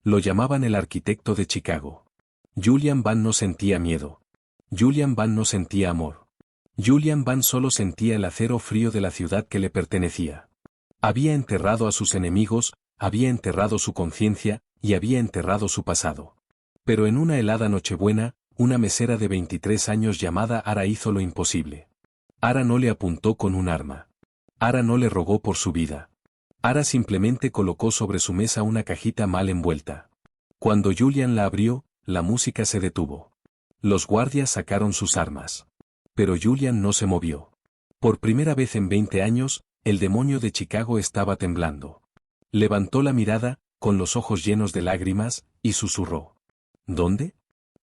Lo llamaban el arquitecto de Chicago. Julian Bam no sentía miedo. Julian Bam no sentía amor. Julian Bam solo sentía el acero frío de la ciudad que le pertenecía. Había enterrado a sus enemigos, había enterrado su conciencia, y había enterrado su pasado. Pero en una helada nochebuena, una mesera de 23 años llamada Ara hizo lo imposible. Ara no le apuntó con un arma. Ara no le rogó por su vida. Ara simplemente colocó sobre su mesa una cajita mal envuelta. Cuando Julian la abrió, la música se detuvo. Los guardias sacaron sus armas. Pero Julian no se movió. Por primera vez en 20 años, el demonio de Chicago estaba temblando. Levantó la mirada, con los ojos llenos de lágrimas, y susurró. ¿Dónde?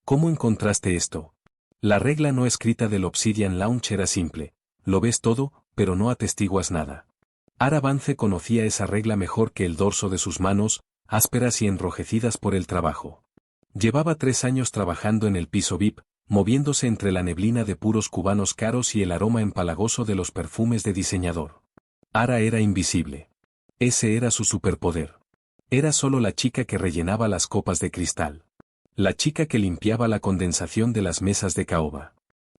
¿Cómo encontraste esto? La regla no escrita del Obsidian Lounge era simple. Lo ves todo, pero no atestiguas nada. Ara Vance conocía esa regla mejor que el dorso de sus manos, ásperas y enrojecidas por el trabajo. Llevaba 3 años trabajando en el piso VIP, moviéndose entre la neblina de puros cubanos caros y el aroma empalagoso de los perfumes de diseñador. Ara era invisible. Ese era su superpoder. Era solo la chica que rellenaba las copas de cristal. La chica que limpiaba la condensación de las mesas de caoba.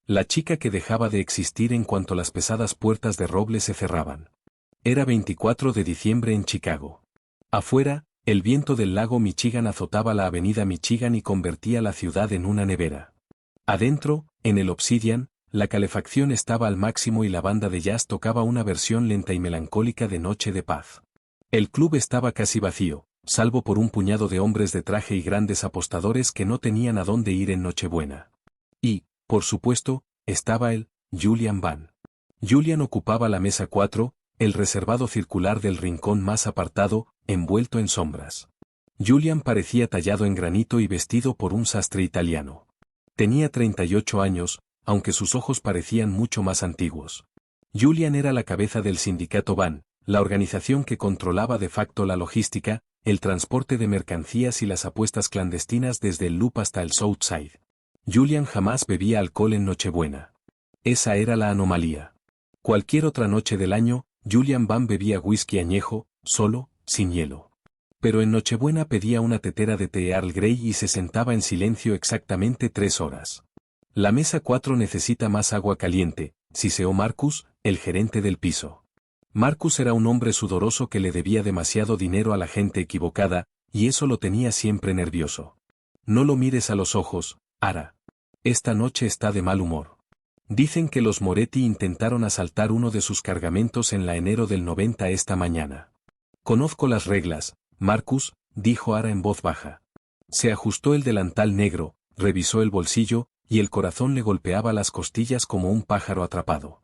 La chica que dejaba de existir en cuanto las pesadas puertas de roble se cerraban. Era 24 de diciembre en Chicago. Afuera, el viento del lago Michigan azotaba la avenida Michigan y convertía la ciudad en una nevera. Adentro, en el Obsidian, la calefacción estaba al máximo y la banda de jazz tocaba una versión lenta y melancólica de Noche de Paz. El club estaba casi vacío, salvo por un puñado de hombres de traje y grandes apostadores que no tenían a dónde ir en Nochebuena. Y, por supuesto, estaba él, Julian Bam. Julian ocupaba la mesa 4, el reservado circular del rincón más apartado, envuelto en sombras. Julian parecía tallado en granito y vestido por un sastre italiano. Tenía 38 años, aunque sus ojos parecían mucho más antiguos. Julian era la cabeza del sindicato Bam, la organización que controlaba de facto la logística, el transporte de mercancías y las apuestas clandestinas desde el Loop hasta el South Side. Julian jamás bebía alcohol en Nochebuena. Esa era la anomalía. Cualquier otra noche del año, Julian Bam bebía whisky añejo, solo, sin hielo. Pero en Nochebuena pedía una tetera de té Earl Grey y se sentaba en silencio exactamente 3 horas. La mesa 4 necesita más agua caliente, siseó Marcus, el gerente del piso. Marcus era un hombre sudoroso que le debía demasiado dinero a la gente equivocada, y eso lo tenía siempre nervioso. No lo mires a los ojos, Ara. Esta noche está de mal humor. Dicen que los Moretti intentaron asaltar uno de sus cargamentos en la enero del 90 esta mañana. Conozco las reglas, Marcus, dijo Ara en voz baja. Se ajustó el delantal negro, revisó el bolsillo, y el corazón le golpeaba las costillas como un pájaro atrapado.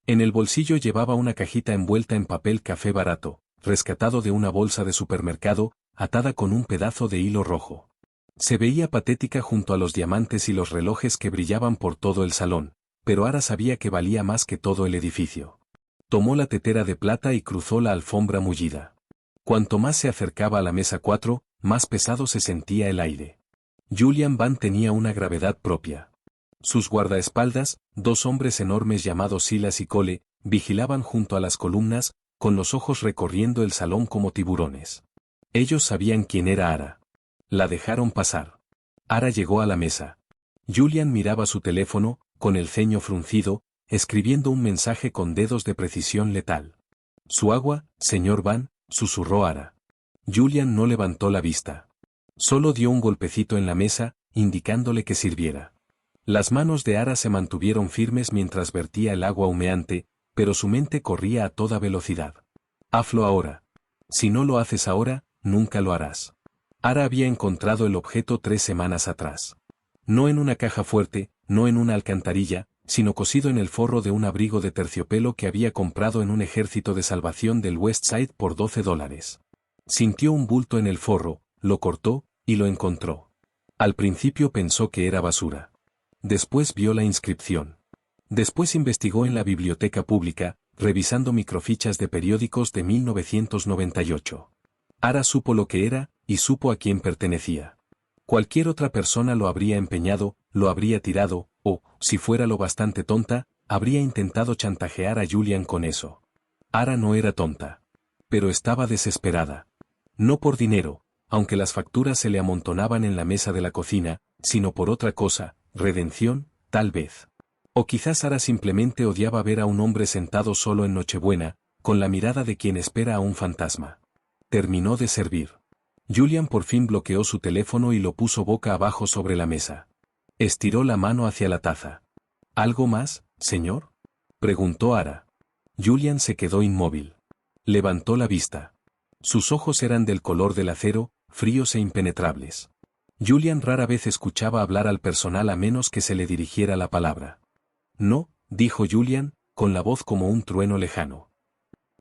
En el bolsillo llevaba una cajita envuelta en papel café barato, rescatado de una bolsa de supermercado, atada con un pedazo de hilo rojo. Se veía patética junto a los diamantes y los relojes que brillaban por todo el salón, pero Ara sabía que valía más que todo el edificio. Tomó la tetera de plata y cruzó la alfombra mullida. Cuanto más se acercaba a la mesa 4, más pesado se sentía el aire. Julian Bam tenía una gravedad propia. Sus guardaespaldas, 2 hombres enormes llamados Silas y Cole, vigilaban junto a las columnas, con los ojos recorriendo el salón como tiburones. Ellos sabían quién era Ara. La dejaron pasar. Ara llegó a la mesa. Julian miraba su teléfono, con el ceño fruncido, escribiendo un mensaje con dedos de precisión letal. «Su agua, señor Bam», susurró Ara. Julian no levantó la vista. Solo dio un golpecito en la mesa, indicándole que sirviera. Las manos de Ara se mantuvieron firmes mientras vertía el agua humeante, pero su mente corría a toda velocidad. «Hazlo ahora. Si no lo haces ahora, nunca lo harás». Ara había encontrado el objeto 3 semanas atrás. No en una caja fuerte, no en una alcantarilla, sino cosido en el forro de un abrigo de terciopelo que había comprado en un ejército de salvación del West Side por $12. Sintió un bulto en el forro, lo cortó, y lo encontró. Al principio pensó que era basura. Después vio la inscripción. Después investigó en la biblioteca pública, revisando microfichas de periódicos de 1998. Ara supo lo que era, y supo a quién pertenecía. Cualquier otra persona lo habría empeñado, lo habría tirado, o, si fuera lo bastante tonta, habría intentado chantajear a Julian con eso. Ara no era tonta. Pero estaba desesperada. No por dinero, aunque las facturas se le amontonaban en la mesa de la cocina, sino por otra cosa, redención, tal vez. O quizás Ara simplemente odiaba ver a un hombre sentado solo en Nochebuena, con la mirada de quien espera a un fantasma. Terminó de servir. Julian por fin bloqueó su teléfono y lo puso boca abajo sobre la mesa. Estiró la mano hacia la taza. ¿Algo más, señor?, preguntó Ara. Julian se quedó inmóvil. Levantó la vista. Sus ojos eran del color del acero, fríos e impenetrables. Julian rara vez escuchaba hablar al personal a menos que se le dirigiera la palabra. No, dijo Julian, con la voz como un trueno lejano.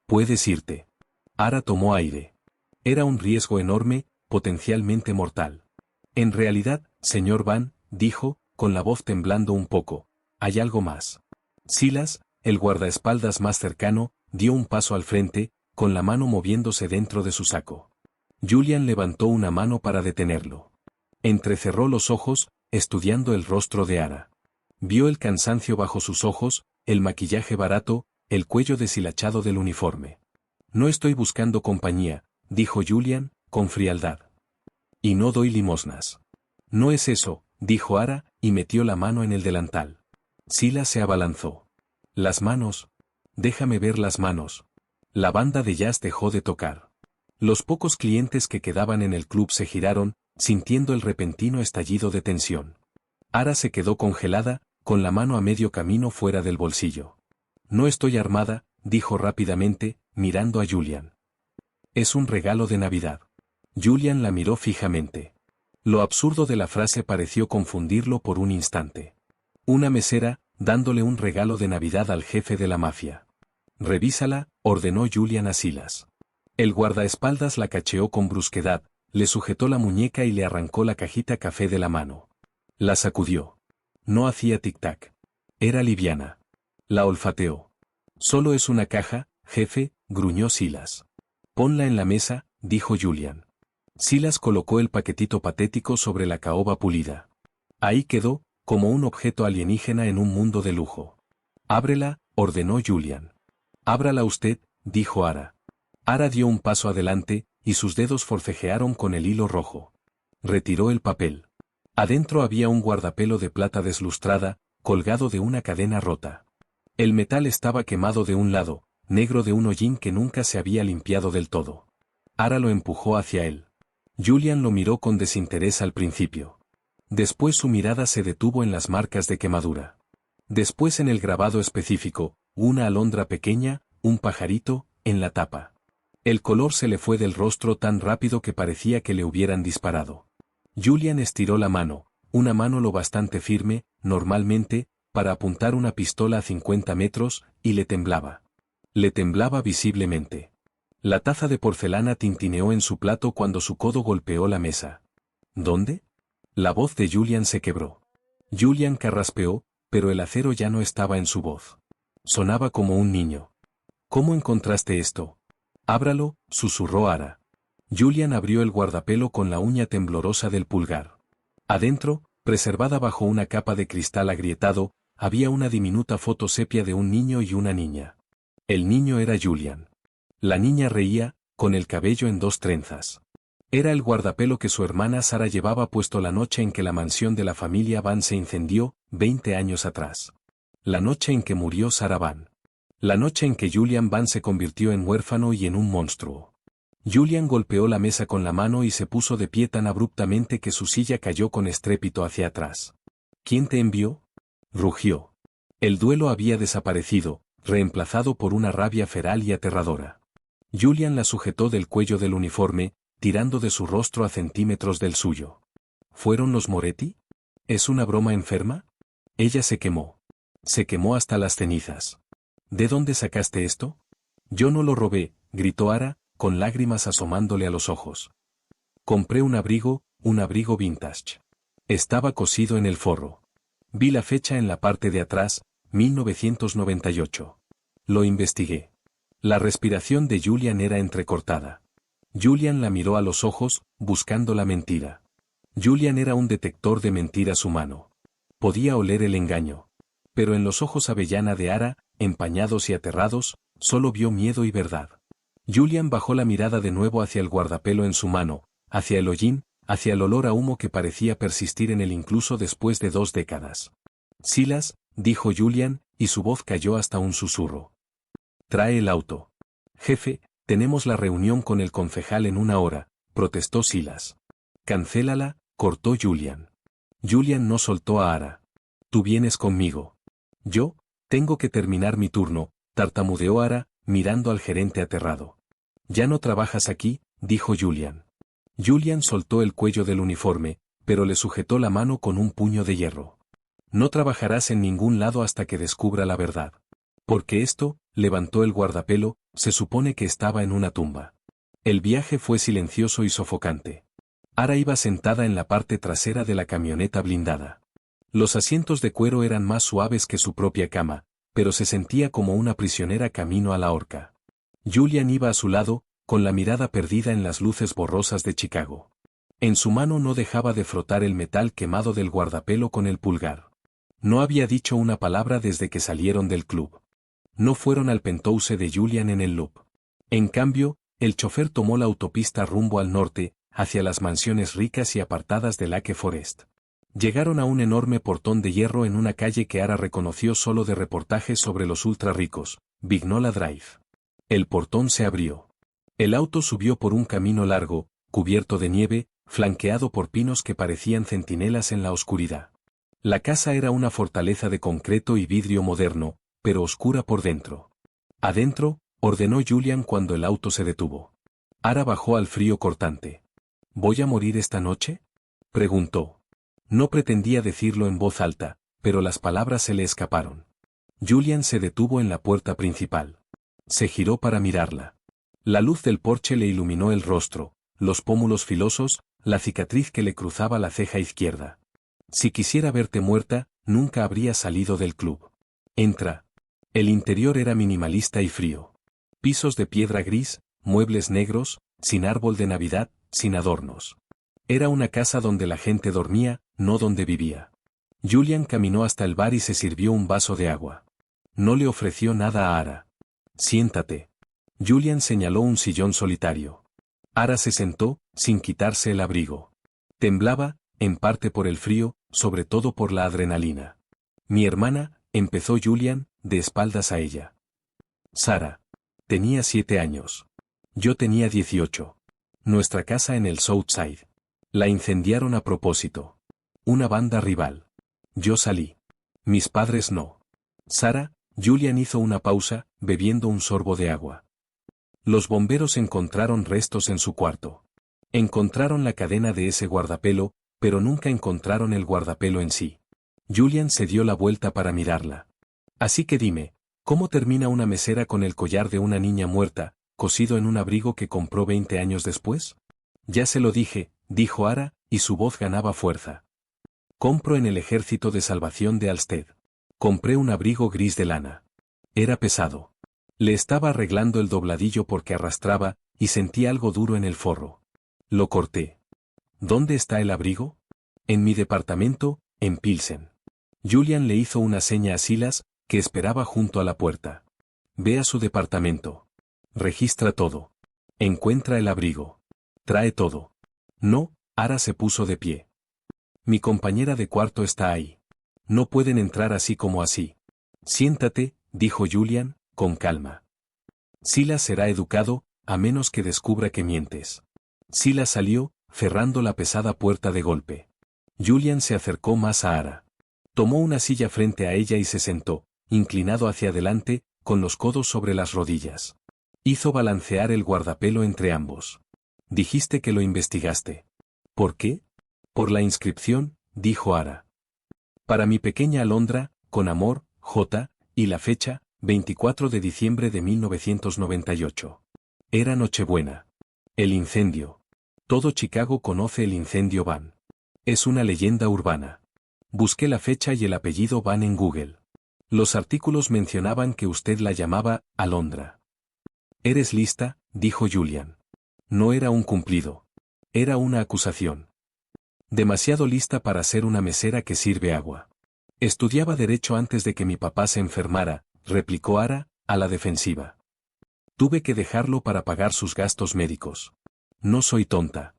Puedes irte. Ara tomó aire. Era un riesgo enorme, potencialmente mortal. En realidad, señor Van, dijo, con la voz temblando un poco, hay algo más. Silas, el guardaespaldas más cercano, dio un paso al frente, con la mano moviéndose dentro de su saco. Julian levantó una mano para detenerlo. Entrecerró los ojos, estudiando el rostro de Ara. Vio el cansancio bajo sus ojos, el maquillaje barato, el cuello deshilachado del uniforme. No estoy buscando compañía, dijo Julian, con frialdad. Y no doy limosnas. No es eso, dijo Ara, y metió la mano en el delantal. Silas se abalanzó. Las manos. Déjame ver las manos. La banda de jazz dejó de tocar. Los pocos clientes que quedaban en el club se giraron, sintiendo el repentino estallido de tensión. Ara se quedó congelada, con la mano a medio camino fuera del bolsillo. No estoy armada, dijo rápidamente, mirando a Julian. Es un regalo de Navidad. Julian la miró fijamente. Lo absurdo de la frase pareció confundirlo por un instante. Una mesera, dándole un regalo de Navidad al jefe de la mafia. Revísala, ordenó Julian a Silas. El guardaespaldas la cacheó con brusquedad, le sujetó la muñeca y le arrancó la cajita café de la mano. La sacudió. No hacía tic-tac. Era liviana. La olfateó. Solo es una caja, jefe, gruñó Silas. Ponla en la mesa, dijo Julian. Silas colocó el paquetito patético sobre la caoba pulida. Ahí quedó, como un objeto alienígena en un mundo de lujo. Ábrela, ordenó Julian. Ábrala usted, dijo Ara. Ara dio un paso adelante, y sus dedos forcejearon con el hilo rojo. Retiró el papel. Adentro había un guardapelo de plata deslustrada, colgado de una cadena rota. El metal estaba quemado de un lado, negro de un hollín que nunca se había limpiado del todo. Ara lo empujó hacia él. Julian lo miró con desinterés al principio. Después su mirada se detuvo en las marcas de quemadura. Después en el grabado específico, una alondra pequeña, un pajarito, en la tapa. El color se le fue del rostro tan rápido que parecía que le hubieran disparado. Julian estiró la mano, una mano lo bastante firme, normalmente, para apuntar una pistola a 50 metros, y le temblaba. Le temblaba visiblemente. La taza de porcelana tintineó en su plato cuando su codo golpeó la mesa. ¿Dónde? La voz de Julian se quebró. Julian carraspeó, pero el acero ya no estaba en su voz. Sonaba como un niño. ¿Cómo encontraste esto? Ábralo, susurró Ara. Julian abrió el guardapelo con la uña temblorosa del pulgar. Adentro, preservada bajo una capa de cristal agrietado, había una diminuta foto sepia de un niño y una niña. El niño era Julian. La niña reía, con el cabello en 2 trenzas. Era el guardapelo que su hermana Sara llevaba puesto la noche en que la mansión de la familia Van se incendió, 20 años atrás. La noche en que murió Sarah Van. La noche en que Julian Van se convirtió en huérfano y en un monstruo. Julian golpeó la mesa con la mano y se puso de pie tan abruptamente que su silla cayó con estrépito hacia atrás. ¿Quién te envió? Rugió. El duelo había desaparecido, reemplazado por una rabia feral y aterradora. Julian la sujetó del cuello del uniforme, tirando de su rostro a centímetros del suyo. ¿Fueron los Moretti? ¿Es una broma enferma? Ella se quemó. Se quemó hasta las cenizas. ¿De dónde sacaste esto? Yo no lo robé, gritó Ara, con lágrimas asomándole a los ojos. Compré un abrigo vintage. Estaba cosido en el forro. Vi la fecha en la parte de atrás, 1998. Lo investigué. La respiración de Julian era entrecortada. Julian la miró a los ojos, buscando la mentira. Julian era un detector de mentiras humano. Podía oler el engaño. Pero en los ojos avellana de Ara, empañados y aterrados, solo vio miedo y verdad. Julian bajó la mirada de nuevo hacia el guardapelo en su mano, hacia el hollín, hacia el olor a humo que parecía persistir en él incluso después de 2 décadas. Silas, dijo Julian, y su voz cayó hasta un susurro. Trae el auto. Jefe, tenemos la reunión con el concejal en 1 hora, protestó Silas. Cancélala, cortó Julian. Julian no soltó a Ara. Tú vienes conmigo. Yo, tengo que terminar mi turno, tartamudeó Ara, mirando al gerente aterrado. Ya no trabajas aquí, dijo Julian. Julian soltó el cuello del uniforme, pero le sujetó la mano con un puño de hierro. No trabajarás en ningún lado hasta que descubra la verdad. Porque esto, levantó el guardapelo, se supone que estaba en una tumba. El viaje fue silencioso y sofocante. Ara iba sentada en la parte trasera de la camioneta blindada. Los asientos de cuero eran más suaves que su propia cama, pero se sentía como una prisionera camino a la horca. Julian iba a su lado, con la mirada perdida en las luces borrosas de Chicago. En su mano no dejaba de frotar el metal quemado del guardapelo con el pulgar. No había dicho una palabra desde que salieron del club. No fueron al penthouse de Julian en el Loop. En cambio, el chofer tomó la autopista rumbo al norte, hacia las mansiones ricas y apartadas de Lake Forest. Llegaron a un enorme portón de hierro en una calle que Ara reconoció solo de reportajes sobre los ultra ricos, Vignola Drive. El portón se abrió. El auto subió por un camino largo, cubierto de nieve, flanqueado por pinos que parecían centinelas en la oscuridad. La casa era una fortaleza de concreto y vidrio moderno, pero oscura por dentro. Adentro, ordenó Julian cuando el auto se detuvo. Ara bajó al frío cortante. ¿Voy a morir esta noche?, preguntó. No pretendía decirlo en voz alta, pero las palabras se le escaparon. Julian se detuvo en la puerta principal. Se giró para mirarla. La luz del porche le iluminó el rostro, los pómulos filosos, la cicatriz que le cruzaba la ceja izquierda. Si quisiera verte muerta, nunca habría salido del club. Entra. El interior era minimalista y frío. Pisos de piedra gris, muebles negros, sin árbol de Navidad, sin adornos. Era una casa donde la gente dormía, no donde vivía. Julian caminó hasta el bar y se sirvió un vaso de agua. No le ofreció nada a Ara. Siéntate. Julian señaló un sillón solitario. Ara se sentó, sin quitarse el abrigo. Temblaba, en parte por el frío, sobre todo por la adrenalina. Mi hermana, empezó Julian, de espaldas a ella. Sara. Tenía 7 años. Yo tenía 18. Nuestra casa en el South Side. La incendiaron a propósito. Una banda rival. Yo salí. Mis padres no. Sara, Julian hizo una pausa, bebiendo un sorbo de agua. Los bomberos encontraron restos en su cuarto. Encontraron la cadena de ese guardapelo, pero nunca encontraron el guardapelo en sí. Julian se dio la vuelta para mirarla. Así que dime, ¿cómo termina una mesera con el collar de una niña muerta, cosido en un abrigo que compró 20 años después? Ya se lo dije, dijo Ara, y su voz ganaba fuerza. Compro en el Ejército de Salvación de Alsted. Compré un abrigo gris de lana. Era pesado. Le estaba arreglando el dobladillo porque arrastraba, y sentí algo duro en el forro. Lo corté. ¿Dónde está el abrigo? En mi departamento, en Pilsen. Julian le hizo una seña a Silas, que esperaba junto a la puerta. Ve a su departamento. Registra todo. Encuentra el abrigo. Trae todo. No, Ara se puso de pie. Mi compañera de cuarto está ahí. No pueden entrar así como así. Siéntate, dijo Julian, con calma. Silas será educado, a menos que descubra que mientes. Silas salió, cerrando la pesada puerta de golpe. Julian se acercó más a Ara. Tomó una silla frente a ella y se sentó, inclinado hacia adelante, con los codos sobre las rodillas. Hizo balancear el guardapelo entre ambos. Dijiste que lo investigaste. ¿Por qué? Por la inscripción, dijo Ara. Para mi pequeña Alondra, con amor, J, y la fecha, 24 de diciembre de 1998. Era Nochebuena. El incendio. Todo Chicago conoce el incendio Van. Es una leyenda urbana. Busqué la fecha y el apellido Van en Google. Los artículos mencionaban que usted la llamaba Alondra. ¿Eres lista?, dijo Julian. No era un cumplido. Era una acusación. Demasiado lista para ser una mesera que sirve agua. Estudiaba derecho antes de que mi papá se enfermara, replicó Ara, a la defensiva. Tuve que dejarlo para pagar sus gastos médicos. No soy tonta.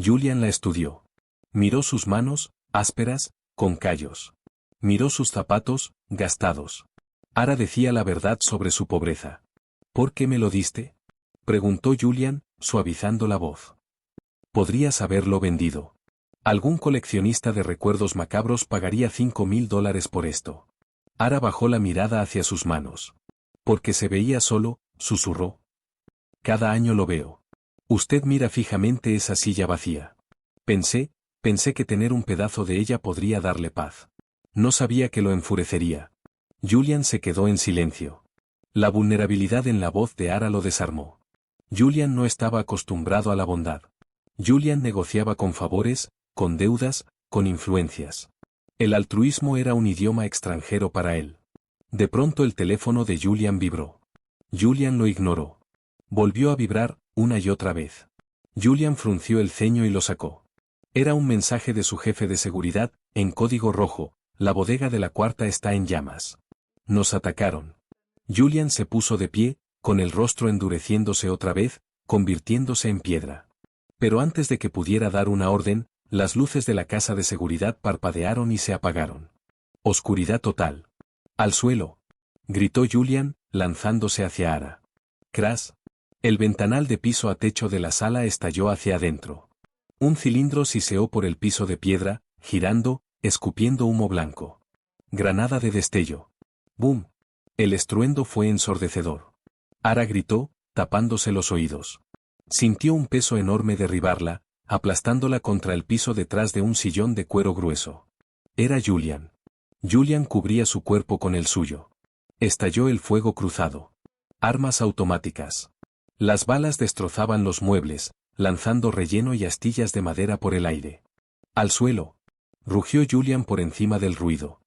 Julian la estudió. Miró sus manos, ásperas, con callos. Miró sus zapatos, gastados. Ara decía la verdad sobre su pobreza. ¿Por qué me lo diste?, preguntó Julian, suavizando la voz. Podrías haberlo vendido. Algún coleccionista de recuerdos macabros pagaría $5,000 por esto. Ara bajó la mirada hacia sus manos. Porque se veía solo, susurró. Cada año lo veo. Usted mira fijamente esa silla vacía. Pensé que tener un pedazo de ella podría darle paz. No sabía que lo enfurecería. Julian se quedó en silencio. La vulnerabilidad en la voz de Ara lo desarmó. Julian no estaba acostumbrado a la bondad. Julian negociaba con favores, con deudas, con influencias. El altruismo era un idioma extranjero para él. De pronto el teléfono de Julian vibró. Julian lo ignoró. Volvió a vibrar, una y otra vez. Julian frunció el ceño y lo sacó. Era un mensaje de su jefe de seguridad, en código rojo: la bodega de la cuarta está en llamas. Nos atacaron. Julian se puso de pie, con el rostro endureciéndose otra vez, convirtiéndose en piedra. Pero antes de que pudiera dar una orden, las luces de la casa de seguridad parpadearon y se apagaron. Oscuridad total. Al suelo, gritó Julian, lanzándose hacia Ara. Crash. El ventanal de piso a techo de la sala estalló hacia adentro. Un cilindro siseó por el piso de piedra, girando, escupiendo humo blanco. Granada de destello. ¡Bum! El estruendo fue ensordecedor. Ara gritó, tapándose los oídos. Sintió un peso enorme derribarla, aplastándola contra el piso detrás de un sillón de cuero grueso. Era Julian. Julian cubría su cuerpo con el suyo. Estalló el fuego cruzado. Armas automáticas. Las balas destrozaban los muebles, lanzando relleno y astillas de madera por el aire. Al suelo. Rugió Julian por encima del ruido.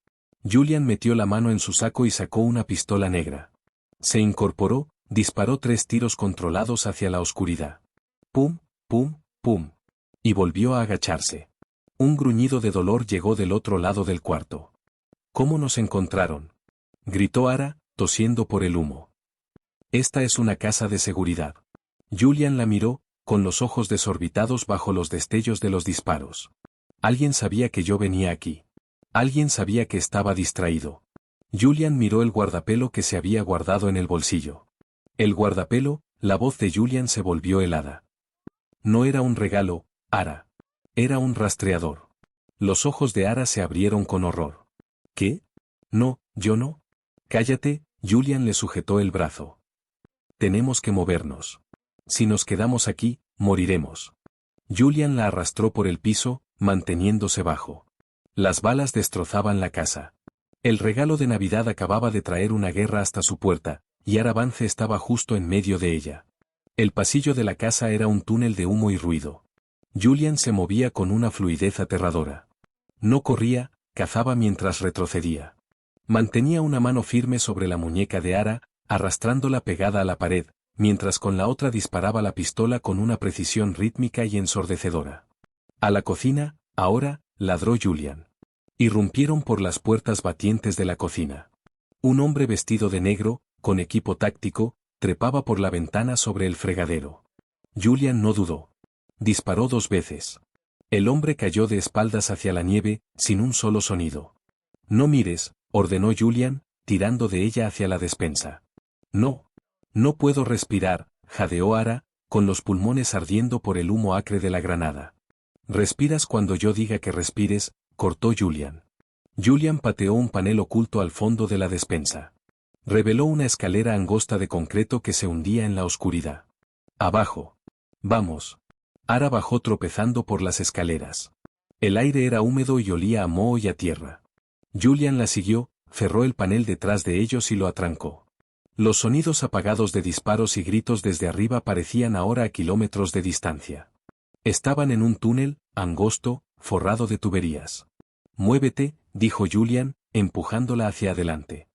Julian metió la mano en su saco y sacó una pistola negra. Se incorporó, disparó 3 tiros controlados hacia la oscuridad. Pum, pum, pum. Y volvió a agacharse. Un gruñido de dolor llegó del otro lado del cuarto. ¿Cómo nos encontraron?, gritó Ara, tosiendo por el humo. Esta es una casa de seguridad. Julian la miró, con los ojos desorbitados bajo los destellos de los disparos. Alguien sabía que yo venía aquí. Alguien sabía que estaba distraído. Julian miró el guardapelo que se había guardado en el bolsillo. El guardapelo, la voz de Julian se volvió helada. No era un regalo, Ara. Era un rastreador. Los ojos de Ara se abrieron con horror. ¿Qué? No, yo no. Cállate, Julian le sujetó el brazo. Tenemos que movernos. Si nos quedamos aquí, moriremos. Julian la arrastró por el piso, manteniéndose bajo. Las balas destrozaban la casa. El regalo de Navidad acababa de traer una guerra hasta su puerta, y Ara Vance estaba justo en medio de ella. El pasillo de la casa era un túnel de humo y ruido. Julian se movía con una fluidez aterradora. No corría, cazaba mientras retrocedía. Mantenía una mano firme sobre la muñeca de Ara, arrastrándola pegada a la pared, mientras con la otra disparaba la pistola con una precisión rítmica y ensordecedora. A la cocina, ahora, ladró Julian. Irrumpieron por las puertas batientes de la cocina. Un hombre vestido de negro, con equipo táctico, trepaba por la ventana sobre el fregadero. Julian no dudó. Disparó 2 veces. El hombre cayó de espaldas hacia la nieve, sin un solo sonido. No mires, ordenó Julian, tirando de ella hacia la despensa. No. No puedo respirar, jadeó Ara, con los pulmones ardiendo por el humo acre de la granada. Respiras cuando yo diga que respires, cortó Julian. Julian pateó un panel oculto al fondo de la despensa. Reveló una escalera angosta de concreto que se hundía en la oscuridad. Abajo. Vamos. Ara bajó tropezando por las escaleras. El aire era húmedo y olía a moho y a tierra. Julian la siguió, cerró el panel detrás de ellos y lo atrancó. Los sonidos apagados de disparos y gritos desde arriba parecían ahora a kilómetros de distancia. Estaban en un túnel, angosto, forrado de tuberías. Muévete, dijo Julian, empujándola hacia adelante.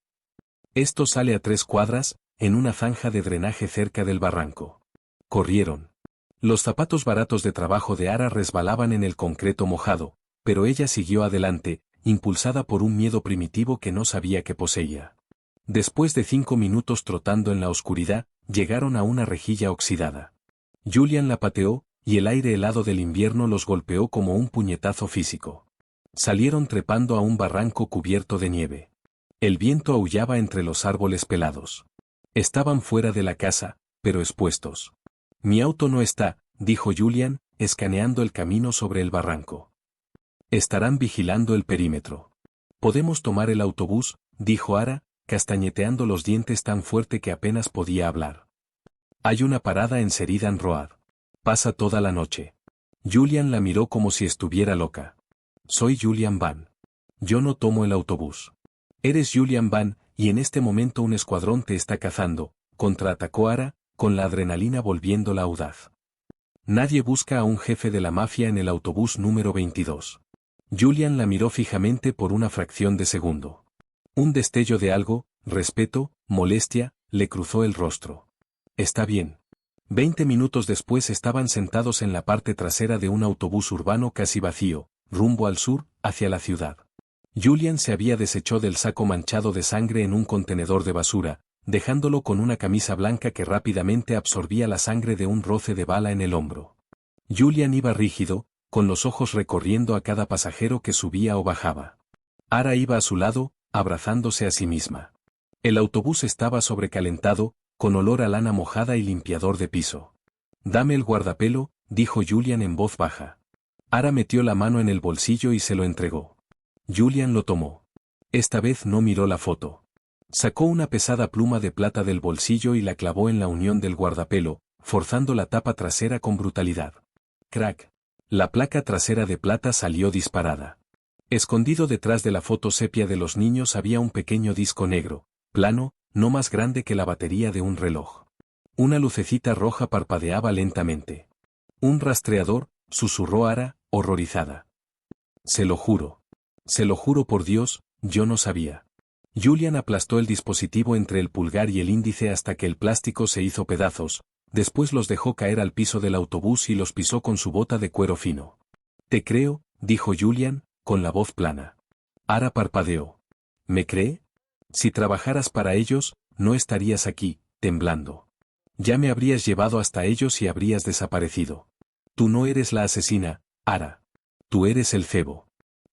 Esto sale a 3 cuadras, en una zanja de drenaje cerca del barranco. Corrieron. Los zapatos baratos de trabajo de Ara resbalaban en el concreto mojado, pero ella siguió adelante, impulsada por un miedo primitivo que no sabía que poseía. Después de 5 minutos trotando en la oscuridad, llegaron a una rejilla oxidada. Julian la pateó, y el aire helado del invierno los golpeó como un puñetazo físico. Salieron trepando a un barranco cubierto de nieve. El viento aullaba entre los árboles pelados. Estaban fuera de la casa, pero expuestos. Mi auto no está, dijo Julian, escaneando el camino sobre el barranco. Estarán vigilando el perímetro. Podemos tomar el autobús, dijo Ara, castañeteando los dientes tan fuerte que apenas podía hablar. Hay una parada en Sheridan Road. Pasa toda la noche. Julian la miró como si estuviera loca. Soy Julian Van. Yo no tomo el autobús. Eres Julian Van, y en este momento un escuadrón te está cazando, contraatacó Ara, con la adrenalina volviéndola audaz. Nadie busca a un jefe de la mafia en el autobús número 22. Julian la miró fijamente por una fracción de segundo. Un destello de algo, respeto, molestia, le cruzó el rostro. Está bien. 20 minutos después estaban sentados en la parte trasera de un autobús urbano casi vacío, rumbo al sur, hacia la ciudad. Julian se había deshecho del saco manchado de sangre en un contenedor de basura, dejándolo con una camisa blanca que rápidamente absorbía la sangre de un roce de bala en el hombro. Julian iba rígido, con los ojos recorriendo a cada pasajero que subía o bajaba. Ara iba a su lado, abrazándose a sí misma. El autobús estaba sobrecalentado, con olor a lana mojada y limpiador de piso. Dame el guardapelo, dijo Julian en voz baja. Ara metió la mano en el bolsillo y se lo entregó. Julian lo tomó. Esta vez no miró la foto. Sacó una pesada pluma de plata del bolsillo y la clavó en la unión del guardapelo, forzando la tapa trasera con brutalidad. Crack. La placa trasera de plata salió disparada. Escondido detrás de la foto sepia de los niños había un pequeño disco negro, plano, no más grande que la batería de un reloj. Una lucecita roja parpadeaba lentamente. Un rastreador, susurró Ara, horrorizada. Se lo juro. Se lo juro por Dios, yo no sabía. Julian aplastó el dispositivo entre el pulgar y el índice hasta que el plástico se hizo pedazos, después los dejó caer al piso del autobús y los pisó con su bota de cuero fino. Te creo, dijo Julian, con la voz plana. Ara parpadeó. ¿Me cree? Si trabajaras para ellos, no estarías aquí, temblando. Ya me habrías llevado hasta ellos y habrías desaparecido. Tú no eres la asesina, Ara. Tú eres el cebo.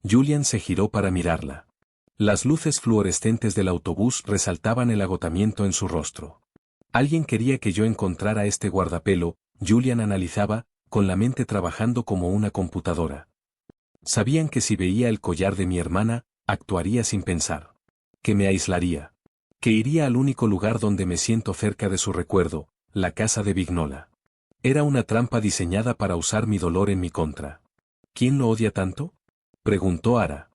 Julian se giró para mirarla. Las luces fluorescentes del autobús resaltaban el agotamiento en su rostro. Alguien quería que yo encontrara este guardapelo, Julian analizaba, con la mente trabajando como una computadora. Sabían que si veía el collar de mi hermana, actuaría sin pensar. Que me aislaría. Que iría al único lugar donde me siento cerca de su recuerdo, la casa de Vignola. Era una trampa diseñada para usar mi dolor en mi contra. ¿Quién lo odia tanto? Preguntó Ara.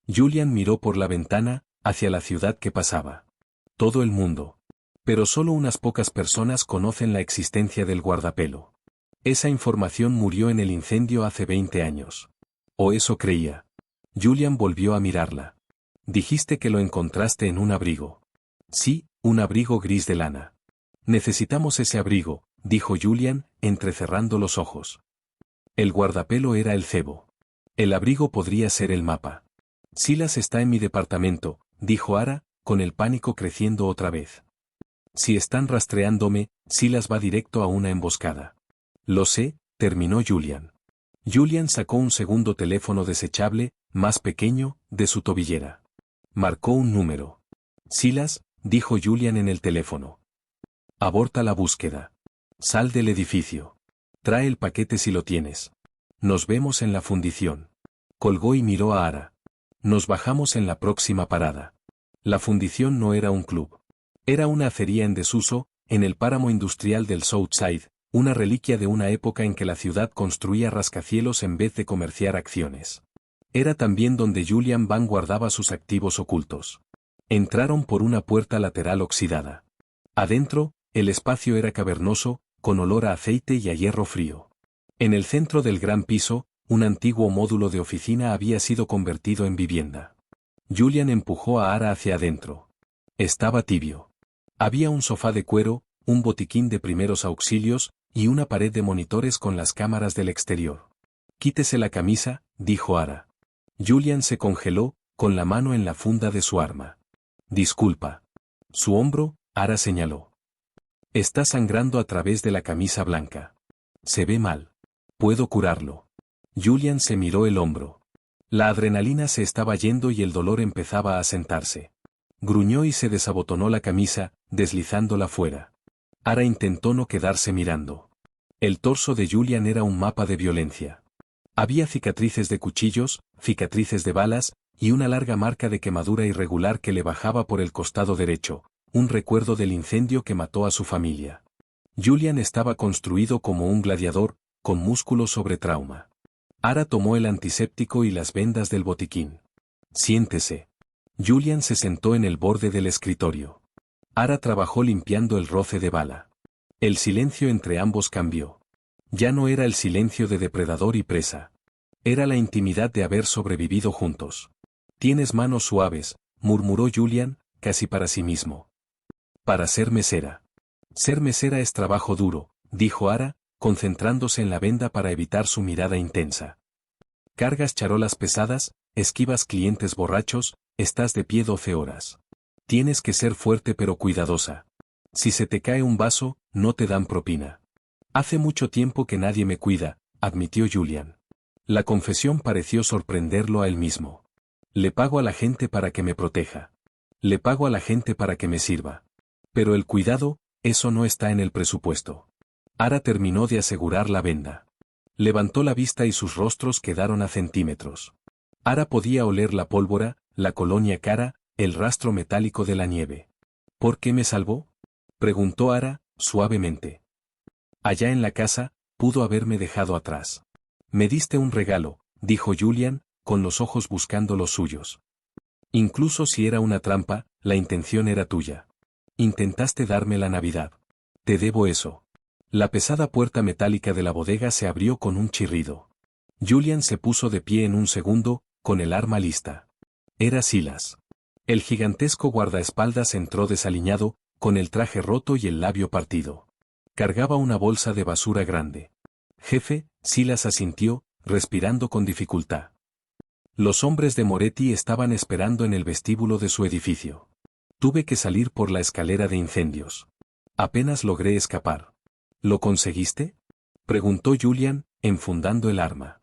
Julian miró por la ventana, hacia la ciudad que pasaba. Todo el mundo. Pero solo unas pocas personas conocen la existencia del guardapelo. Esa información murió en el incendio hace 20 años. O eso creía. Julian volvió a mirarla. Dijiste que lo encontraste en un abrigo. Sí, un abrigo gris de lana. Necesitamos ese abrigo, dijo Julian, entrecerrando los ojos. El guardapelo era el cebo. El abrigo podría ser el mapa. Silas está en mi departamento, dijo Ara, con el pánico creciendo otra vez. Si están rastreándome, Silas va directo a una emboscada. Lo sé, terminó Julian. Julian sacó un segundo teléfono desechable, más pequeño, de su tobillera. Marcó un número. Silas, dijo Julian en el teléfono. Aborta la búsqueda. Sal del edificio. Trae el paquete si lo tienes. Nos vemos en la fundición. Colgó y miró a Ara. Nos bajamos en la próxima parada. La fundición no era un club. Era una acería en desuso, en el páramo industrial del Southside, una reliquia de una época en que la ciudad construía rascacielos en vez de comerciar acciones. Era también donde Julian Van guardaba sus activos ocultos. Entraron por una puerta lateral oxidada. Adentro, el espacio era cavernoso, con olor a aceite y a hierro frío. En el centro del gran piso, un antiguo módulo de oficina había sido convertido en vivienda. Julian empujó a Ara hacia adentro. Estaba tibio. Había un sofá de cuero, un botiquín de primeros auxilios, y una pared de monitores con las cámaras del exterior. Quítese la camisa, dijo Ara. Julian se congeló, con la mano en la funda de su arma. Disculpa. Su hombro, Ara señaló. Está sangrando a través de la camisa blanca. Se ve mal. Puedo curarlo. Julian se miró el hombro. La adrenalina se estaba yendo y el dolor empezaba a asentarse. Gruñó y se desabotonó la camisa, deslizándola fuera. Ara intentó no quedarse mirando. El torso de Julian era un mapa de violencia. Había cicatrices de cuchillos, cicatrices de balas, y una larga marca de quemadura irregular que le bajaba por el costado derecho, un recuerdo del incendio que mató a su familia. Julian estaba construido como un gladiador, con músculo sobre trauma. Ara tomó el antiséptico y las vendas del botiquín. Siéntese. Julian se sentó en el borde del escritorio. Ara trabajó limpiando el roce de bala. El silencio entre ambos cambió. Ya no era el silencio de depredador y presa. Era la intimidad de haber sobrevivido juntos. Tienes manos suaves, murmuró Julian, casi para sí mismo. Para ser mesera. Ser mesera es trabajo duro, dijo Ara, concentrándose en la venda para evitar su mirada intensa. Cargas charolas pesadas, esquivas clientes borrachos, estás de pie 12 horas. Tienes que ser fuerte pero cuidadosa. Si se te cae un vaso, no te dan propina. Hace mucho tiempo que nadie me cuida, admitió Julian. La confesión pareció sorprenderlo a él mismo. Le pago a la gente para que me proteja. Le pago a la gente para que me sirva. Pero el cuidado, eso no está en el presupuesto. Ara terminó de asegurar la venda. Levantó la vista y sus rostros quedaron a centímetros. Ara podía oler la pólvora, la colonia cara, el rastro metálico de la nieve. ¿Por qué me salvó? Preguntó Ara, suavemente. Allá en la casa, pudo haberme dejado atrás. Me diste un regalo, dijo Julian, con los ojos buscando los suyos. Incluso si era una trampa, la intención era tuya. Intentaste darme la Navidad. Te debo eso. La pesada puerta metálica de la bodega se abrió con un chirrido. Julian se puso de pie en un segundo, con el arma lista. Era Silas. El gigantesco guardaespaldas entró desaliñado, con el traje roto y el labio partido. Cargaba una bolsa de basura grande. Jefe, Silas asintió, respirando con dificultad. Los hombres de Moretti estaban esperando en el vestíbulo de su edificio. Tuve que salir por la escalera de incendios. Apenas logré escapar. ¿Lo conseguiste? Preguntó Julian, enfundando el arma.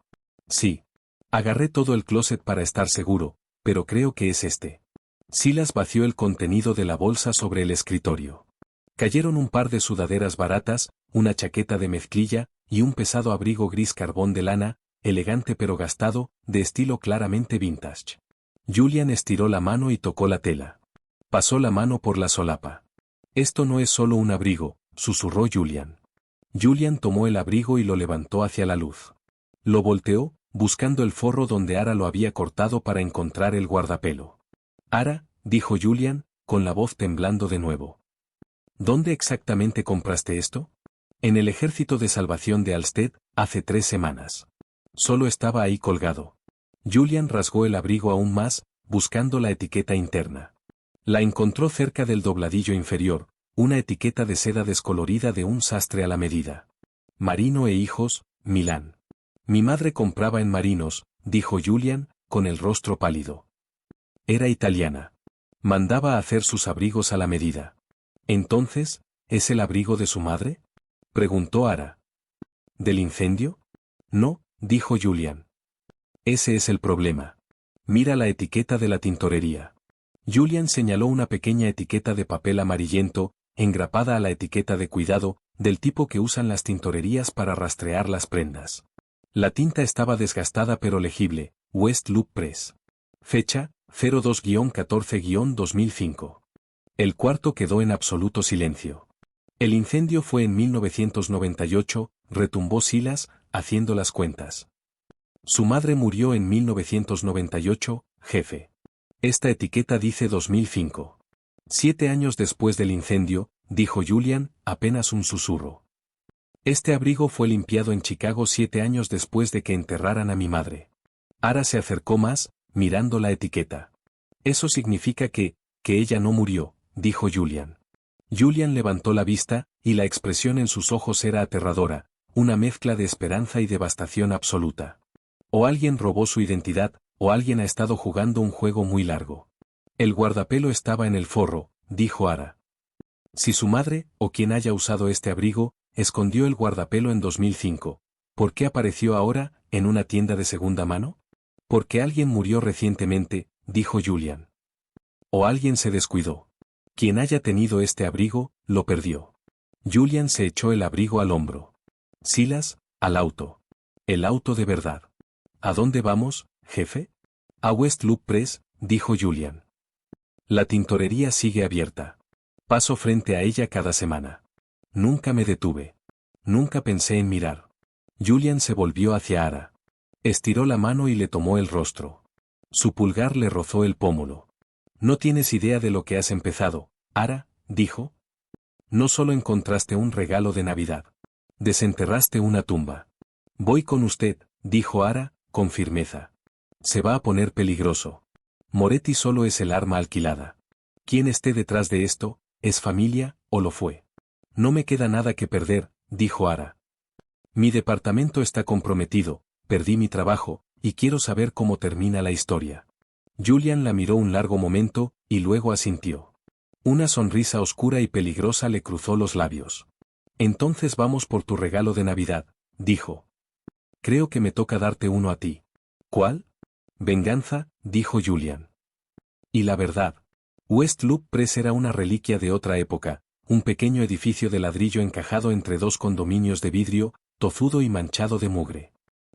Sí. Agarré todo el closet para estar seguro, pero creo que es este. Silas vació el contenido de la bolsa sobre el escritorio. Cayeron un par de sudaderas baratas, una chaqueta de mezclilla, y un pesado abrigo gris carbón de lana, elegante pero gastado, de estilo claramente vintage. Julian estiró la mano y tocó la tela. Pasó la mano por la solapa. Esto no es solo un abrigo, susurró Julian. Julian tomó el abrigo y lo levantó hacia la luz. Lo volteó, buscando el forro donde Ara lo había cortado para encontrar el guardapelo. Ara, dijo Julian, con la voz temblando de nuevo. ¿Dónde exactamente compraste esto? En el Ejército de Salvación de Alsted, hace 3 semanas. Solo estaba ahí colgado. Julian rasgó el abrigo aún más, buscando la etiqueta interna. La encontró cerca del dobladillo inferior, una etiqueta de seda descolorida de un sastre a la medida. Marino e hijos, Milán. Mi madre compraba en Marinos, dijo Julian, con el rostro pálido. Era italiana. Mandaba a hacer sus abrigos a la medida. Entonces, ¿es el abrigo de su madre? Preguntó Ara. ¿Del incendio? No, dijo Julian. Ese es el problema. Mira la etiqueta de la tintorería. Julian señaló una pequeña etiqueta de papel amarillento, engrapada a la etiqueta de cuidado, del tipo que usan las tintorerías para rastrear las prendas. La tinta estaba desgastada pero legible, West Loop Press. Fecha, 02-14-2005. El cuarto quedó en absoluto silencio. El incendio fue en 1998, retumbó Silas, haciendo las cuentas. Su madre murió en 1998, jefe. Esta etiqueta dice 2005. 7 años después del incendio, dijo Julian, apenas un susurro. Este abrigo fue limpiado en Chicago 7 años después de que enterraran a mi madre. Ara se acercó más, mirando la etiqueta. Eso significa que ella no murió, dijo Julian. Julian levantó la vista, y la expresión en sus ojos era aterradora, una mezcla de esperanza y devastación absoluta. O alguien robó su identidad, o alguien ha estado jugando un juego muy largo. El guardapelo estaba en el forro, dijo Ara. Si su madre, o quien haya usado este abrigo, escondió el guardapelo en 2005, ¿Por qué apareció ahora, en una tienda de segunda mano? Porque alguien murió recientemente, dijo Julian. O alguien se descuidó. Quien haya tenido este abrigo, lo perdió. Julian se echó el abrigo al hombro. Silas, al auto. El auto de verdad. ¿A dónde vamos, jefe? A West Loop Press, dijo Julian. La tintorería sigue abierta. Paso frente a ella cada semana. Nunca me detuve. Nunca pensé en mirar. Julian se volvió hacia Ara. Estiró la mano y le tomó el rostro. Su pulgar le rozó el pómulo. No tienes idea de lo que has empezado, Ara, dijo. No solo encontraste un regalo de Navidad. Desenterraste una tumba. Voy con usted, dijo Ara, con firmeza. Se va a poner peligroso. Moretti solo es el arma alquilada. Quien esté detrás de esto, ¿es familia, o lo fue? No me queda nada que perder, dijo Ara. Mi departamento está comprometido, perdí mi trabajo, y quiero saber cómo termina la historia. Julian la miró un largo momento, y luego asintió. Una sonrisa oscura y peligrosa le cruzó los labios. Entonces vamos por tu regalo de Navidad, dijo. Creo que me toca darte uno a ti. ¿Cuál? Venganza, dijo Julian. Y la verdad. West Loop Press era una reliquia de otra época, un pequeño edificio de ladrillo encajado entre dos condominios de vidrio, tozudo y manchado de mugre.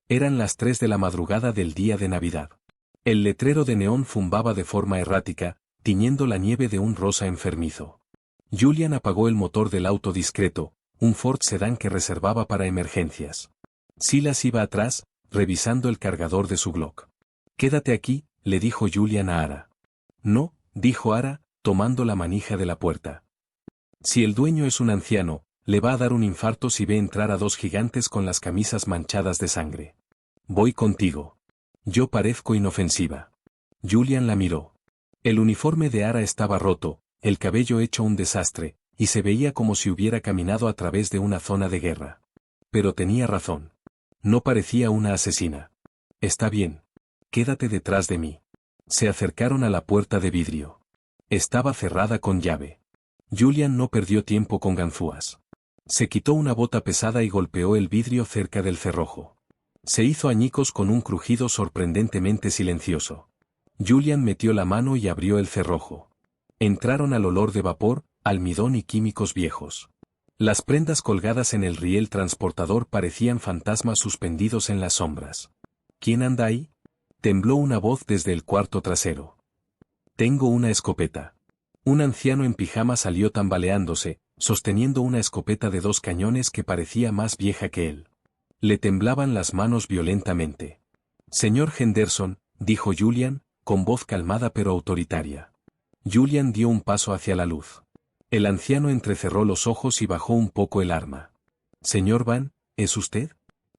Eran las 3 de la madrugada del día de Navidad. El letrero de neón zumbaba de forma errática, tiñendo la nieve de un rosa enfermizo. Julian apagó el motor del auto discreto, un Ford sedán que reservaba para emergencias. Silas iba atrás, revisando el cargador de su Glock. Quédate aquí, le dijo Julian a Ara. No, dijo Ara, tomando la manija de la puerta. Si el dueño es un anciano, le va a dar un infarto si ve entrar a 2 gigantes con las camisas manchadas de sangre. Voy contigo. Yo parezco inofensiva. Julian la miró. El uniforme de Ara estaba roto, el cabello hecho un desastre, y se veía como si hubiera caminado a través de una zona de guerra. Pero tenía razón. No parecía una asesina. Está bien. Quédate detrás de mí. Se acercaron a la puerta de vidrio. Estaba cerrada con llave. Julian no perdió tiempo con ganzúas. Se quitó una bota pesada y golpeó el vidrio cerca del cerrojo. Se hizo añicos con un crujido sorprendentemente silencioso. Julian metió la mano y abrió el cerrojo. Entraron al olor de vapor, almidón y químicos viejos. Las prendas colgadas en el riel transportador parecían fantasmas suspendidos en las sombras. ¿Quién anda ahí? Tembló una voz desde el cuarto trasero. Tengo una escopeta. Un anciano en pijama salió tambaleándose, sosteniendo una escopeta de 2 cañones que parecía más vieja que él. Le temblaban las manos violentamente. Señor Henderson, dijo Julian, con voz calmada pero autoritaria. Julian dio un paso hacia la luz. El anciano entrecerró los ojos y bajó un poco el arma. Señor Van, ¿es usted?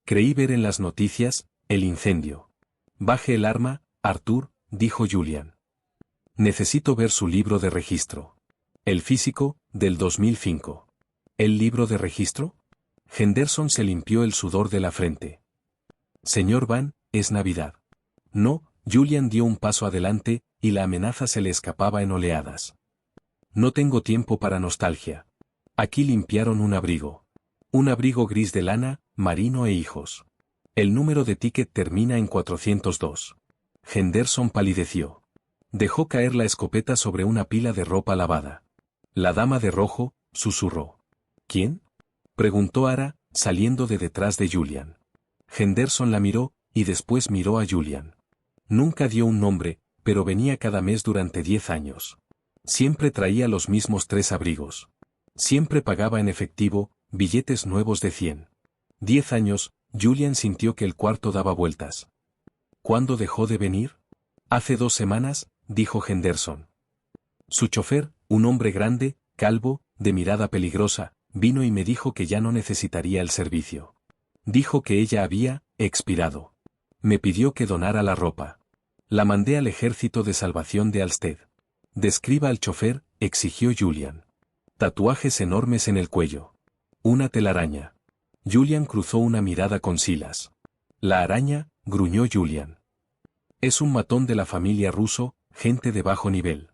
Creí ver en las noticias, el incendio. Baje el arma, Arthur, dijo Julian. Necesito ver su libro de registro. El físico, del 2005. ¿El libro de registro? Henderson se limpió el sudor de la frente. Señor Van, es Navidad. No, Julian dio un paso adelante, y la amenaza se le escapaba en oleadas. No tengo tiempo para nostalgia. Aquí limpiaron un abrigo. Un abrigo gris de lana, marino e hijos. El número de ticket termina en 402. Henderson palideció. Dejó caer la escopeta sobre una pila de ropa lavada. La dama de rojo, susurró. ¿Quién? Preguntó Ara, saliendo de detrás de Julian. Henderson la miró, y después miró a Julian. Nunca dio un nombre, pero venía cada mes durante 10 años. Siempre traía los mismos 3 abrigos. Siempre pagaba en efectivo, billetes nuevos de 100. 10 años, Julian sintió que el cuarto daba vueltas. ¿Cuándo dejó de venir? Hace 2 semanas, dijo Henderson. Su chofer, un hombre grande, calvo, de mirada peligrosa, vino y me dijo que ya no necesitaría el servicio. Dijo que ella había expirado. Me pidió que donara la ropa. La mandé al Ejército de Salvación de Alsted. Describa al chofer, exigió Julian. Tatuajes enormes en el cuello. Una telaraña. Julian cruzó una mirada con Silas. La araña, gruñó Julian. Es un matón de la familia Russo, gente de bajo nivel.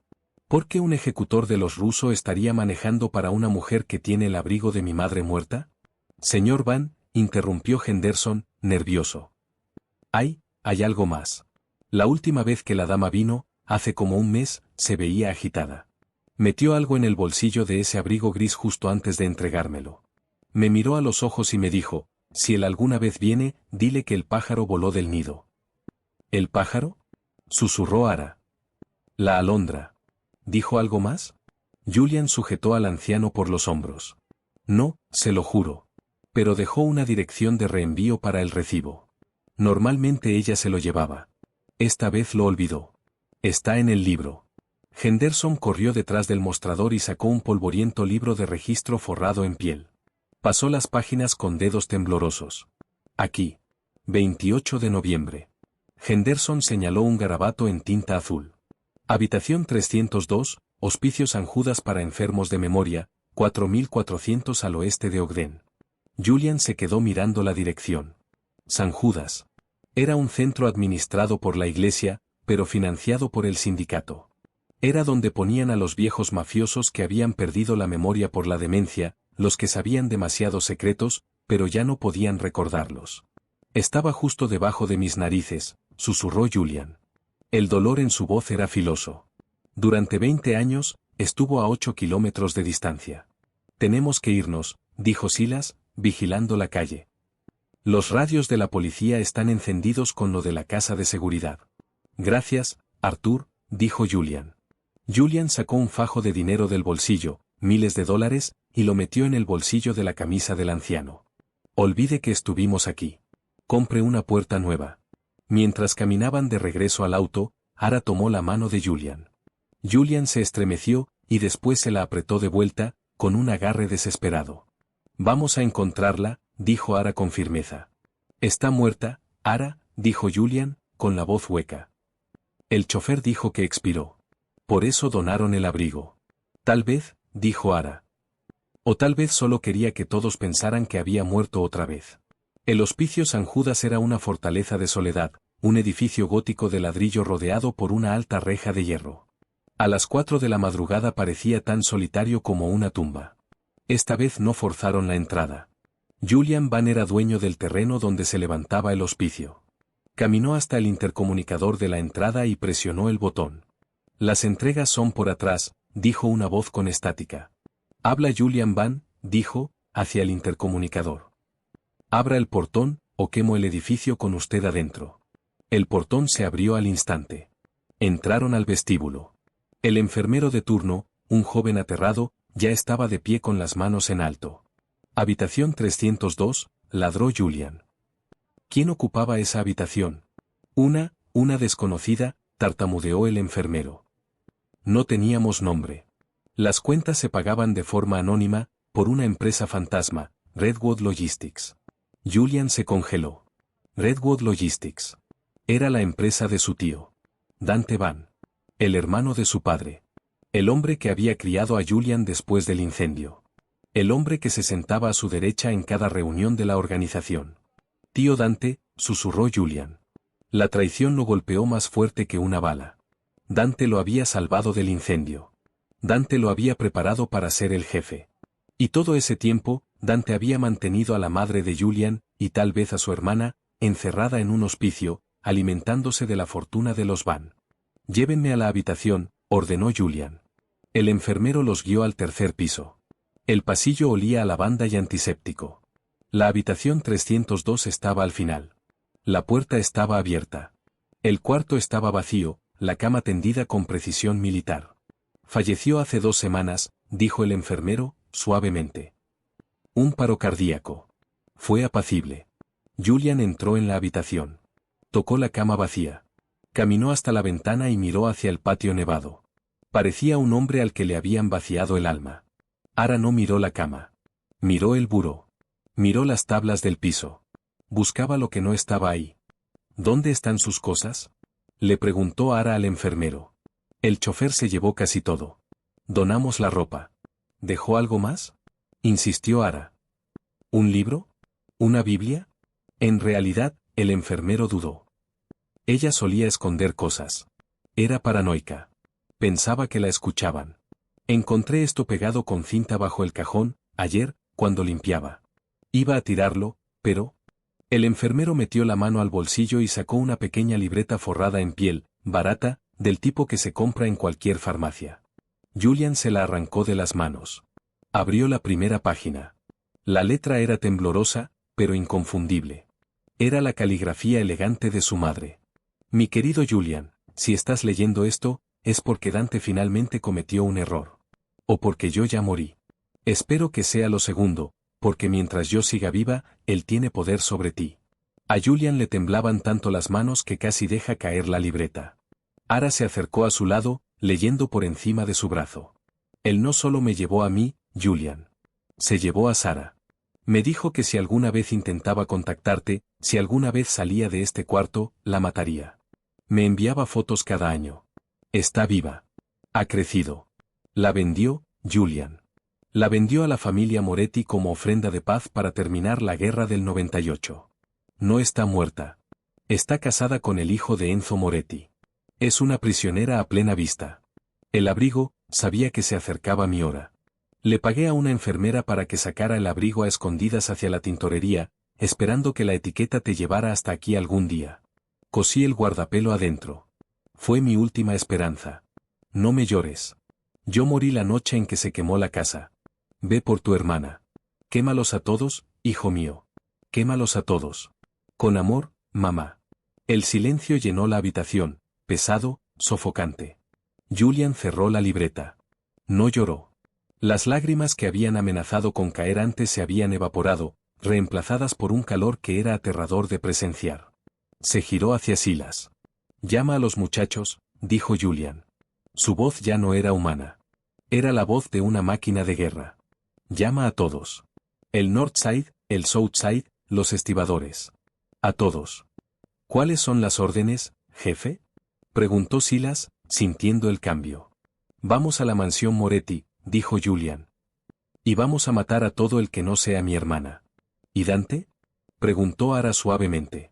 ¿Por qué un ejecutor de los Russo estaría manejando para una mujer que tiene el abrigo de mi madre muerta? Señor Van, interrumpió Henderson, nervioso. Hay algo más. La última vez que la dama vino, hace como un mes, se veía agitada. Metió algo en el bolsillo de ese abrigo gris justo antes de entregármelo. Me miró a los ojos y me dijo, si él alguna vez viene, dile que el pájaro voló del nido. ¿El pájaro?, susurró Ara. La alondra. ¿Dijo algo más? Julian sujetó al anciano por los hombros. No, se lo juro. Pero dejó una dirección de reenvío para el recibo. Normalmente ella se lo llevaba. Esta vez lo olvidó. Está en el libro. Henderson corrió detrás del mostrador y sacó un polvoriento libro de registro forrado en piel. Pasó las páginas con dedos temblorosos. Aquí. 28 de noviembre. Henderson señaló un garabato en tinta azul. Habitación 302, Hospicio San Judas para enfermos de memoria, 4400 al oeste de Ogden. Julian se quedó mirando la dirección. San Judas. Era un centro administrado por la iglesia, pero financiado por el sindicato. Era donde ponían a los viejos mafiosos que habían perdido la memoria por la demencia, los que sabían demasiados secretos, pero ya no podían recordarlos. Estaba justo debajo de mis narices, susurró Julian. El dolor en su voz era filoso. Durante 20 años, estuvo a 8 kilómetros de distancia. Tenemos que irnos, dijo Silas, vigilando la calle. Los radios de la policía están encendidos con lo de la casa de seguridad. Gracias, Arthur, dijo Julian. Julian sacó un fajo de dinero del bolsillo, miles de dólares, y lo metió en el bolsillo de la camisa del anciano. Olvide que estuvimos aquí. Compre una puerta nueva. Mientras caminaban de regreso al auto, Ara tomó la mano de Julian. Julian se estremeció, y después se la apretó de vuelta, con un agarre desesperado. Vamos a encontrarla, dijo Ara con firmeza. Está muerta, Ara, dijo Julian, con la voz hueca. El chofer dijo que expiró. Por eso donaron el abrigo. Tal vez, dijo Ara. O tal vez solo quería que todos pensaran que había muerto otra vez. El Hospicio San Judas era una fortaleza de soledad, un edificio gótico de ladrillo rodeado por una alta reja de hierro. A las 4 de la madrugada parecía tan solitario como una tumba. Esta vez no forzaron la entrada. Julian Van era dueño del terreno donde se levantaba el hospicio. Caminó hasta el intercomunicador de la entrada y presionó el botón. Las entregas son por atrás, dijo una voz con estática. Habla Julian Van, dijo, hacia el intercomunicador. Abra el portón, o quemo el edificio con usted adentro. El portón se abrió al instante. Entraron al vestíbulo. El enfermero de turno, un joven aterrado, ya estaba de pie con las manos en alto. Habitación 302, ladró Julian. ¿Quién ocupaba esa habitación? Una desconocida, tartamudeó el enfermero. No teníamos nombre. Las cuentas se pagaban de forma anónima, por una empresa fantasma, Redwood Logistics. Julian se congeló. Redwood Logistics. Era la empresa de su tío. Dante Van. El hermano de su padre. El hombre que había criado a Julian después del incendio. El hombre que se sentaba a su derecha en cada reunión de la organización. Tío Dante, susurró Julian. La traición lo golpeó más fuerte que una bala. Dante lo había salvado del incendio. Dante lo había preparado para ser el jefe. Y todo ese tiempo, Dante había mantenido a la madre de Julian, y tal vez a su hermana, encerrada en un hospicio, alimentándose de la fortuna de los Van. Llévenme a la habitación, ordenó Julian. El enfermero los guió al tercer piso. El pasillo olía a lavanda y antiséptico. La habitación 302 estaba al final. La puerta estaba abierta. El cuarto estaba vacío, la cama tendida con precisión militar. Falleció hace 2 semanas, dijo el enfermero, suavemente. Un paro cardíaco. Fue apacible. Julian entró en la habitación. Tocó la cama vacía. Caminó hasta la ventana y miró hacia el patio nevado. Parecía un hombre al que le habían vaciado el alma. Ara no miró la cama. Miró el buró. Miró las tablas del piso. Buscaba lo que no estaba ahí. ¿Dónde están sus cosas?, le preguntó Ara al enfermero. El chofer se llevó casi todo. Donamos la ropa. ¿Dejó algo más?, insistió Ara. ¿Un libro? ¿Una Biblia? En realidad, el enfermero dudó. Ella solía esconder cosas. Era paranoica. Pensaba que la escuchaban. Encontré esto pegado con cinta bajo el cajón, ayer, cuando limpiaba. Iba a tirarlo, pero... El enfermero metió la mano al bolsillo y sacó una pequeña libreta forrada en piel, barata, del tipo que se compra en cualquier farmacia. Julian se la arrancó de las manos. Abrió la primera página. La letra era temblorosa, pero inconfundible. Era la caligrafía elegante de su madre. Mi querido Julian, si estás leyendo esto, es porque Dante finalmente cometió un error. O porque yo ya morí. Espero que sea lo segundo, porque mientras yo siga viva, él tiene poder sobre ti. A Julian le temblaban tanto las manos que casi deja caer la libreta. Ara se acercó a su lado, leyendo por encima de su brazo. Él no solo me llevó a mí, Julian. Se llevó a Sara. Me dijo que si alguna vez intentaba contactarte, si alguna vez salía de este cuarto, la mataría. Me enviaba fotos cada año. Está viva. Ha crecido. La vendió, Julian. La vendió a la familia Moretti como ofrenda de paz para terminar la guerra del 98. No está muerta. Está casada con el hijo de Enzo Moretti. Es una prisionera a plena vista. El abrigo, sabía que se acercaba mi hora. Le pagué a una enfermera para que sacara el abrigo a escondidas hacia la tintorería, esperando que la etiqueta te llevara hasta aquí algún día. Cosí el guardapelo adentro. Fue mi última esperanza. No me llores. Yo morí la noche en que se quemó la casa. Ve por tu hermana. Quémalos a todos, hijo mío. Quémalos a todos. Con amor, mamá. El silencio llenó la habitación, pesado, sofocante. Julian cerró la libreta. No lloró. Las lágrimas que habían amenazado con caer antes se habían evaporado, reemplazadas por un calor que era aterrador de presenciar. Se giró hacia Silas. Llama a los muchachos, dijo Julian. Su voz ya no era humana. Era la voz de una máquina de guerra. Llama a todos. El Northside, el Southside, los estibadores. A todos. ¿Cuáles son las órdenes, jefe? Preguntó Silas, sintiendo el cambio. Vamos a la mansión Moretti, dijo Julian. Y vamos a matar a todo el que no sea mi hermana. ¿Y Dante? Preguntó Ara suavemente.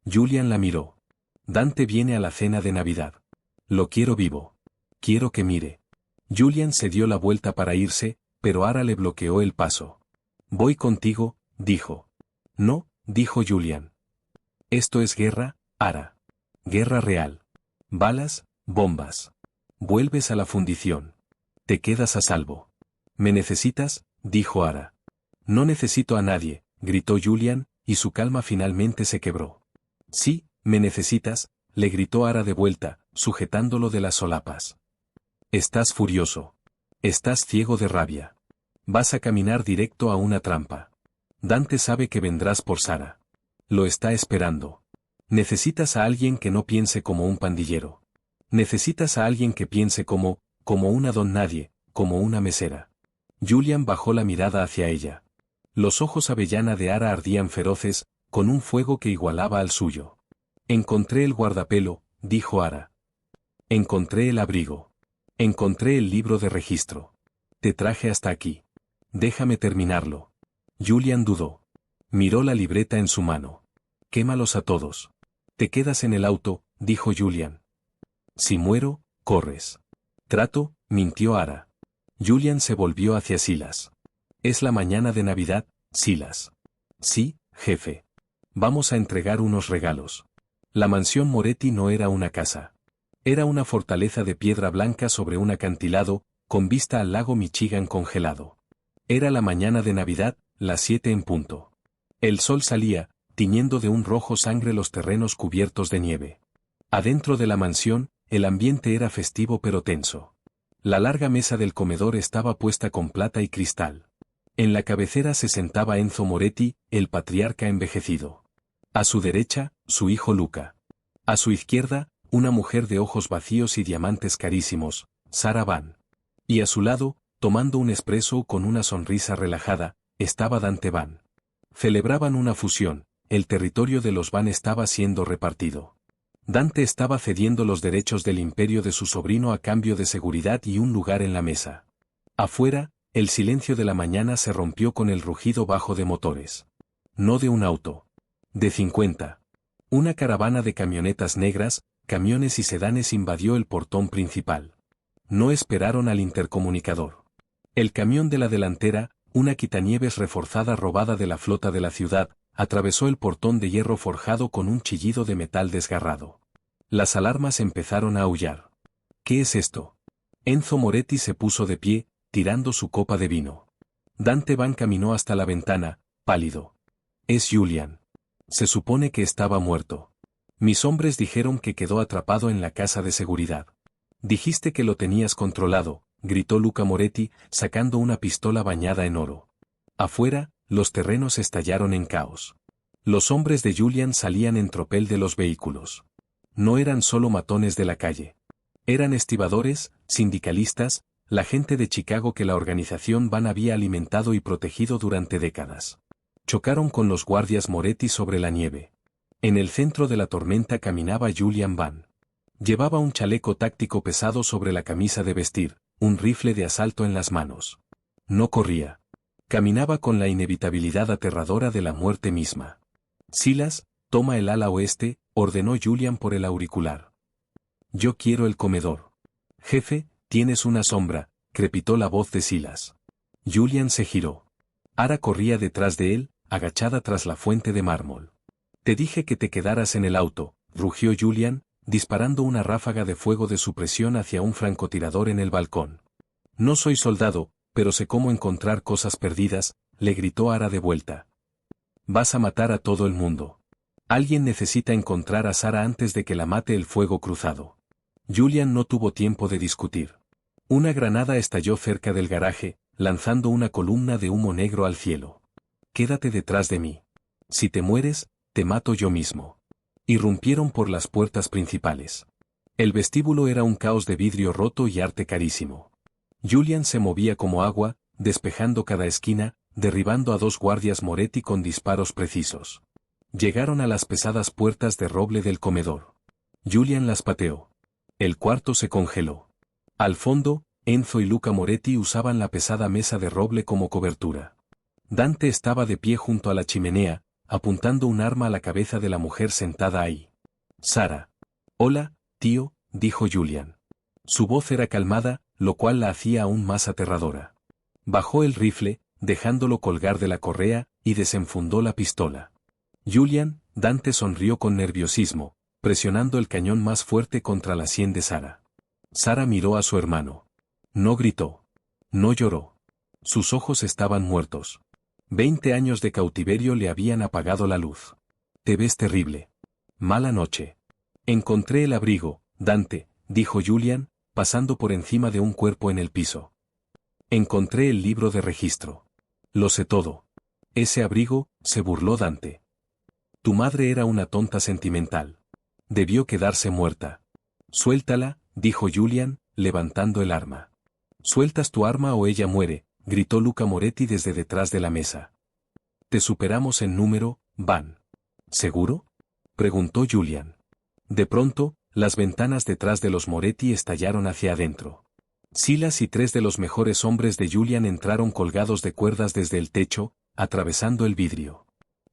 Julian la miró. Dante viene a la cena de Navidad. Lo quiero vivo. Quiero que mire. Julian se dio la vuelta para irse, pero Ara le bloqueó el paso. Voy contigo, dijo. No, dijo Julian. Esto es guerra, Ara. Guerra real. Balas, bombas. Vuelves a la fundición. Te quedas a salvo. ¿Me necesitas? Dijo Ara. No necesito a nadie, gritó Julian, y su calma finalmente se quebró. Sí, me necesitas, le gritó Ara de vuelta, sujetándolo de las solapas. Estás furioso. Estás ciego de rabia. Vas a caminar directo a una trampa. Dante sabe que vendrás por Sara. Lo está esperando. Necesitas a alguien que no piense como un pandillero. Necesitas a alguien que piense como una don nadie, como una mesera. Julian bajó la mirada hacia ella. Los ojos avellana de Ara ardían feroces, con un fuego que igualaba al suyo. Encontré el guardapelo, dijo Ara. Encontré el abrigo. Encontré el libro de registro. Te traje hasta aquí. Déjame terminarlo. Julian dudó. Miró la libreta en su mano. Quémalos a todos. Te quedas en el auto, dijo Julian. Si muero, corres. Trato, mintió Ara. Julian se volvió hacia Silas. Es la mañana de Navidad, Silas. Sí, jefe. Vamos a entregar unos regalos. La mansión Moretti no era una casa. Era una fortaleza de piedra blanca sobre un acantilado, con vista al lago Michigan congelado. Era la mañana de Navidad, las 7 en punto. El sol salía, tiñendo de un rojo sangre los terrenos cubiertos de nieve. Adentro de la mansión, el ambiente era festivo pero tenso. La larga mesa del comedor estaba puesta con plata y cristal. En la cabecera se sentaba Enzo Moretti, el patriarca envejecido. A su derecha, su hijo Luca. A su izquierda, una mujer de ojos vacíos y diamantes carísimos, Sara Van. Y a su lado, tomando un espresso con una sonrisa relajada, estaba Dante Van. Celebraban una fusión, el territorio de los Van estaba siendo repartido. Dante estaba cediendo los derechos del imperio de su sobrino a cambio de seguridad y un lugar en la mesa. Afuera, el silencio de la mañana se rompió con el rugido bajo de motores. No de un auto. De 50. Una caravana de camionetas negras, camiones y sedanes invadió el portón principal. No esperaron al intercomunicador. El camión de la delantera, una quitanieves reforzada robada de la flota de la ciudad, atravesó el portón de hierro forjado con un chillido de metal desgarrado. Las alarmas empezaron a aullar. ¿Qué es esto? Enzo Moretti se puso de pie, tirando su copa de vino. Dante Van caminó hasta la ventana, pálido. Es Julian. Se supone que estaba muerto. Mis hombres dijeron que quedó atrapado en la casa de seguridad. Dijiste que lo tenías controlado, gritó Luca Moretti, sacando una pistola bañada en oro. Afuera, los terrenos estallaron en caos. Los hombres de Julian salían en tropel de los vehículos. No eran solo matones de la calle. Eran estibadores, sindicalistas, la gente de Chicago que la organización Van había alimentado y protegido durante décadas. Chocaron con los guardias Moretti sobre la nieve. En el centro de la tormenta caminaba Julian Van. Llevaba un chaleco táctico pesado sobre la camisa de vestir, un rifle de asalto en las manos. No corría. Caminaba con la inevitabilidad aterradora de la muerte misma. Silas, toma el ala oeste, ordenó Julian por el auricular. Yo quiero el comedor. Jefe, tienes una sombra, crepitó la voz de Silas. Julian se giró. Ara corría detrás de él, agachada tras la fuente de mármol. Te dije que te quedaras en el auto, rugió Julian, disparando una ráfaga de fuego de supresión hacia un francotirador en el balcón. No soy soldado, pero sé cómo encontrar cosas perdidas, le gritó Ara de vuelta. Vas a matar a todo el mundo. Alguien necesita encontrar a Sara antes de que la mate el fuego cruzado. Julian no tuvo tiempo de discutir. Una granada estalló cerca del garaje, lanzando una columna de humo negro al cielo. Quédate detrás de mí. Si te mueres, te mato yo mismo. Irrumpieron por las puertas principales. El vestíbulo era un caos de vidrio roto y arte carísimo. Julian se movía como agua, despejando cada esquina, derribando a 2 guardias Moretti con disparos precisos. Llegaron a las pesadas puertas de roble del comedor. Julian las pateó. El cuarto se congeló. Al fondo, Enzo y Luca Moretti usaban la pesada mesa de roble como cobertura. Dante estaba de pie junto a la chimenea, apuntando un arma a la cabeza de la mujer sentada ahí. Sara. Hola, tío, dijo Julian. Su voz era calmada, lo cual la hacía aún más aterradora. Bajó el rifle, dejándolo colgar de la correa, y desenfundó la pistola. Julian, Dante sonrió con nerviosismo, presionando el cañón más fuerte contra la sien de Sara. Sara miró a su hermano. No gritó. No lloró. Sus ojos estaban muertos. 20 años de cautiverio le habían apagado la luz. Te ves terrible. Mala noche. Encontré el abrigo, Dante, dijo Julian, pasando por encima de un cuerpo en el piso. Encontré el libro de registro. Lo sé todo. Ese abrigo, se burló Dante. Tu madre era una tonta sentimental. Debió quedarse muerta. Suéltala, dijo Julian, levantando el arma. Sueltas tu arma o ella muere, gritó Luca Moretti desde detrás de la mesa. Te superamos en número, Van. ¿Seguro? Preguntó Julian. De pronto, las ventanas detrás de los Moretti estallaron hacia adentro. Silas y 3 de los mejores hombres de Julian entraron colgados de cuerdas desde el techo, atravesando el vidrio.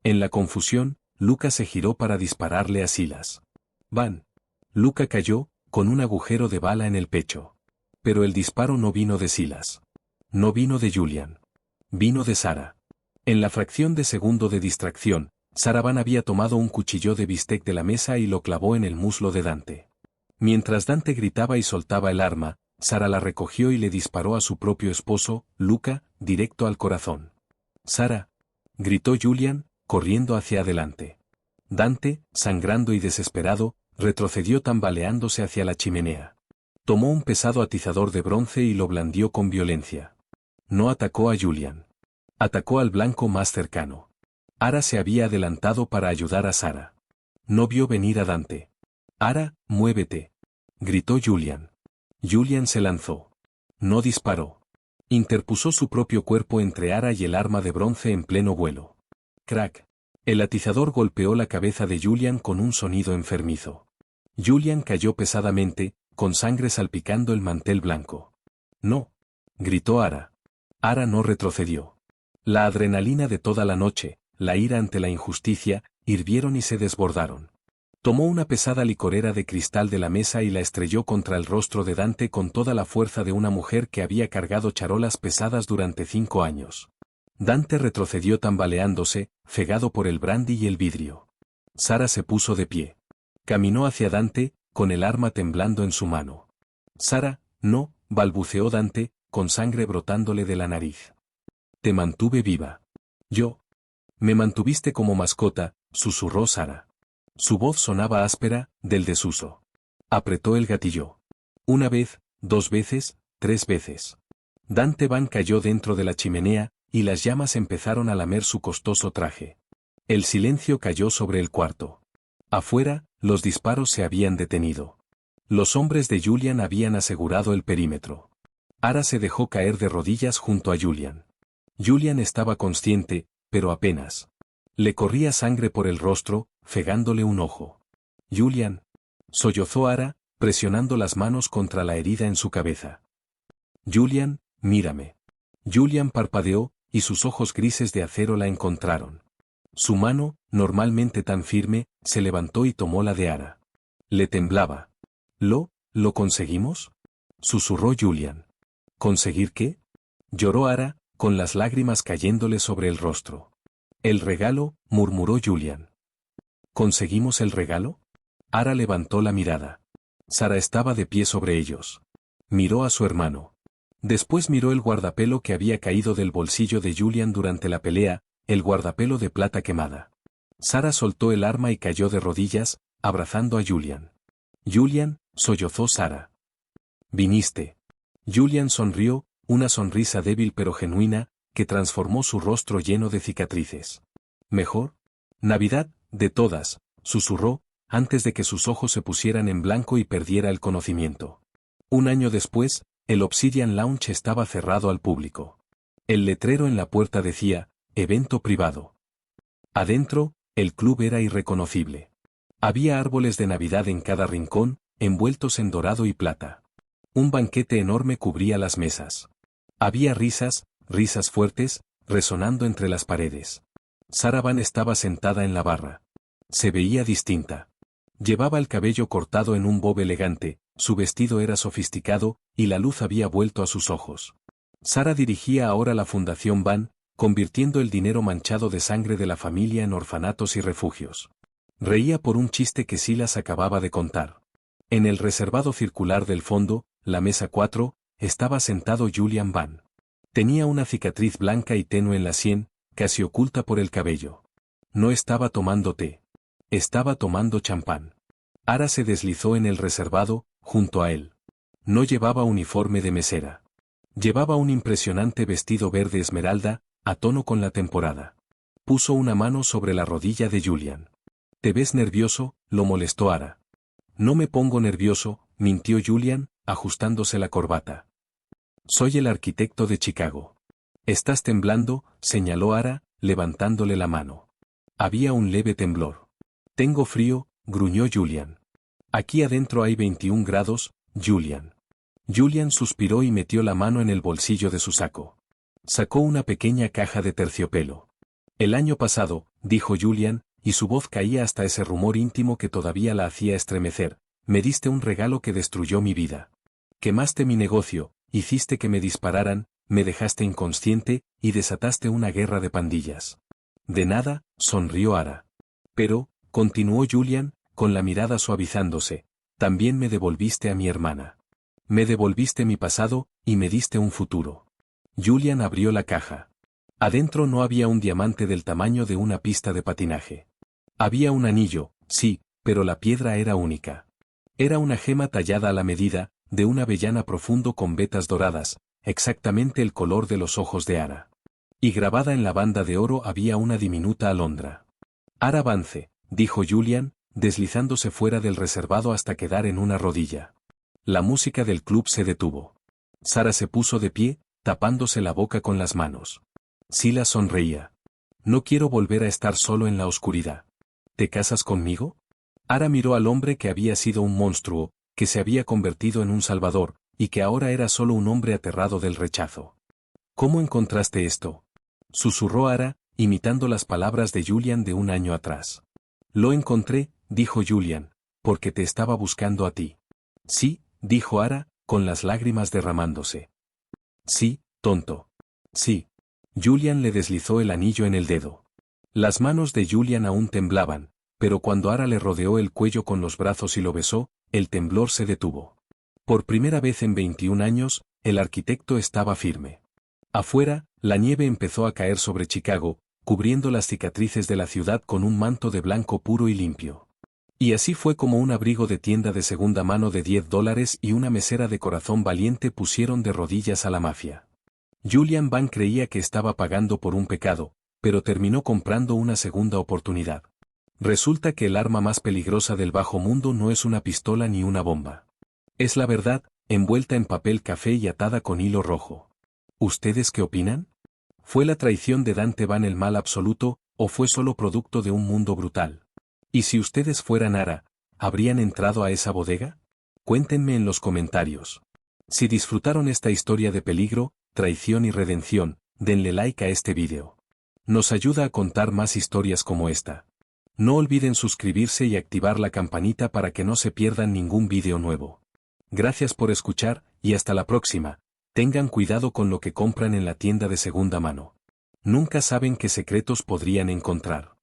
En la confusión, Luca se giró para dispararle a Silas. Van. Luca cayó, con un agujero de bala en el pecho. Pero el disparo no vino de Silas. No vino de Julian. Vino de Sara. En la fracción de segundo de distracción, Sara Van había tomado un cuchillo de bistec de la mesa y lo clavó en el muslo de Dante. Mientras Dante gritaba y soltaba el arma, Sara la recogió y le disparó a su propio esposo, Luca, directo al corazón. Sara. Gritó Julian, corriendo hacia adelante. Dante, sangrando y desesperado, retrocedió tambaleándose hacia la chimenea. Tomó un pesado atizador de bronce y lo blandió con violencia. No atacó a Julian. Atacó al blanco más cercano. Ara se había adelantado para ayudar a Sara. No vio venir a Dante. Ara, muévete. Gritó Julian. Julian se lanzó. No disparó. Interpuso su propio cuerpo entre Ara y el arma de bronce en pleno vuelo. Crack. El atizador golpeó la cabeza de Julian con un sonido enfermizo. Julian cayó pesadamente, con sangre salpicando el mantel blanco. No. Gritó Ara. Ara no retrocedió. La adrenalina de toda la noche, la ira ante la injusticia, hirvieron y se desbordaron. Tomó una pesada licorera de cristal de la mesa y la estrelló contra el rostro de Dante con toda la fuerza de una mujer que había cargado charolas pesadas durante 5 años. Dante retrocedió tambaleándose, cegado por el brandy y el vidrio. Sara se puso de pie. Caminó hacia Dante, con el arma temblando en su mano. Sara, no, balbuceó Dante, con sangre brotándole de la nariz. Te mantuve viva. Yo. Me mantuviste como mascota, susurró Sara. Su voz sonaba áspera, del desuso. Apretó el gatillo. Una vez, 2 veces, 3 veces. Dante Van cayó dentro de la chimenea, y las llamas empezaron a lamer su costoso traje. El silencio cayó sobre el cuarto. Afuera, los disparos se habían detenido. Los hombres de Julian habían asegurado el perímetro. Ara se dejó caer de rodillas junto a Julian. Julian estaba consciente, pero apenas. Le corría sangre por el rostro, cegándole un ojo. Julian. Sollozó Ara, presionando las manos contra la herida en su cabeza. Julian, mírame. Julian parpadeó, y sus ojos grises de acero la encontraron. Su mano, normalmente tan firme, se levantó y tomó la de Ara. Le temblaba. ¿Lo conseguimos? Susurró Julian. ¿Conseguir qué? Lloró Ara, con las lágrimas cayéndole sobre el rostro. El regalo, murmuró Julian. ¿Conseguimos el regalo? Ara levantó la mirada. Sara estaba de pie sobre ellos. Miró a su hermano. Después miró el guardapelo que había caído del bolsillo de Julian durante la pelea, el guardapelo de plata quemada. Sara soltó el arma y cayó de rodillas, abrazando a Julian. Julian, sollozó Sara. Viniste. Julian sonrió, una sonrisa débil pero genuina, que transformó su rostro lleno de cicatrices. ¿Mejor? Navidad, de todas, susurró, antes de que sus ojos se pusieran en blanco y perdiera el conocimiento. Un año después, el Obsidian Lounge estaba cerrado al público. El letrero en la puerta decía, evento privado. Adentro, el club era irreconocible. Había árboles de Navidad en cada rincón, envueltos en dorado y plata. Un banquete enorme cubría las mesas. Había risas, risas fuertes, resonando entre las paredes. Sara Van estaba sentada en la barra. Se veía distinta. Llevaba el cabello cortado en un bob elegante, su vestido era sofisticado, y la luz había vuelto a sus ojos. Sara dirigía ahora la Fundación Van, convirtiendo el dinero manchado de sangre de la familia en orfanatos y refugios. Reía por un chiste que Silas acababa de contar. En el reservado circular del fondo, la mesa 4, estaba sentado Julian Van. Tenía una cicatriz blanca y tenue en la sien, casi oculta por el cabello. No estaba tomando té. Estaba tomando champán. Ara se deslizó en el reservado, junto a él. No llevaba uniforme de mesera. Llevaba un impresionante vestido verde esmeralda, a tono con la temporada. Puso una mano sobre la rodilla de Julian. ¿Te ves nervioso?, lo molestó Ara. No me pongo nervioso, mintió Julian, ajustándose la corbata. Soy el arquitecto de Chicago. ¿Estás temblando?, señaló Ara, levantándole la mano. Había un leve temblor. Tengo frío, gruñó Julian. Aquí adentro hay 21 grados, Julian. Julian suspiró y metió la mano en el bolsillo de su saco. Sacó una pequeña caja de terciopelo. El año pasado, dijo Julian, y su voz caía hasta ese rumor íntimo que todavía la hacía estremecer, me diste un regalo que destruyó mi vida. Quemaste mi negocio, hiciste que me dispararan, me dejaste inconsciente, y desataste una guerra de pandillas. De nada, sonrió Ara. Pero, continuó Julian, con la mirada suavizándose, también me devolviste a mi hermana. Me devolviste mi pasado, y me diste un futuro. Julian abrió la caja. Adentro no había un diamante del tamaño de una pista de patinaje. Había un anillo, sí, pero la piedra era única. Era una gema tallada a la medida, de un avellana profundo con vetas doradas, exactamente el color de los ojos de Ara. Y grabada en la banda de oro había una diminuta alondra. Ara Vance, dijo Julian, deslizándose fuera del reservado hasta quedar en una rodilla. La música del club se detuvo. Sara se puso de pie, tapándose la boca con las manos. Silas sonreía. No quiero volver a estar solo en la oscuridad. ¿Te casas conmigo? Ara miró al hombre que había sido un monstruo, que se había convertido en un salvador, y que ahora era solo un hombre aterrado del rechazo. ¿Cómo encontraste esto?, susurró Ara, imitando las palabras de Julian de un año atrás. Lo encontré, dijo Julian, porque te estaba buscando a ti. Sí, dijo Ara, con las lágrimas derramándose. Sí, tonto. Sí. Julian le deslizó el anillo en el dedo. Las manos de Julian aún temblaban, pero cuando Ara le rodeó el cuello con los brazos y lo besó, el temblor se detuvo. Por primera vez en 21 años, el arquitecto estaba firme. Afuera, la nieve empezó a caer sobre Chicago, cubriendo las cicatrices de la ciudad con un manto de blanco puro y limpio. Y así fue como un abrigo de tienda de segunda mano de $10 y una mesera de corazón valiente pusieron de rodillas a la mafia. Julian Bam creía que estaba pagando por un pecado, pero terminó comprando una segunda oportunidad. Resulta que el arma más peligrosa del bajo mundo no es una pistola ni una bomba. Es la verdad, envuelta en papel café y atada con hilo rojo. ¿Ustedes qué opinan? ¿Fue la traición de Dante Van el mal absoluto, o fue solo producto de un mundo brutal? Y si ustedes fueran Ara, ¿habrían entrado a esa bodega? Cuéntenme en los comentarios. Si disfrutaron esta historia de peligro, traición y redención, denle like a este video. Nos ayuda a contar más historias como esta. No olviden suscribirse y activar la campanita para que no se pierdan ningún video nuevo. Gracias por escuchar, y hasta la próxima. Tengan cuidado con lo que compran en la tienda de segunda mano. Nunca saben qué secretos podrían encontrar.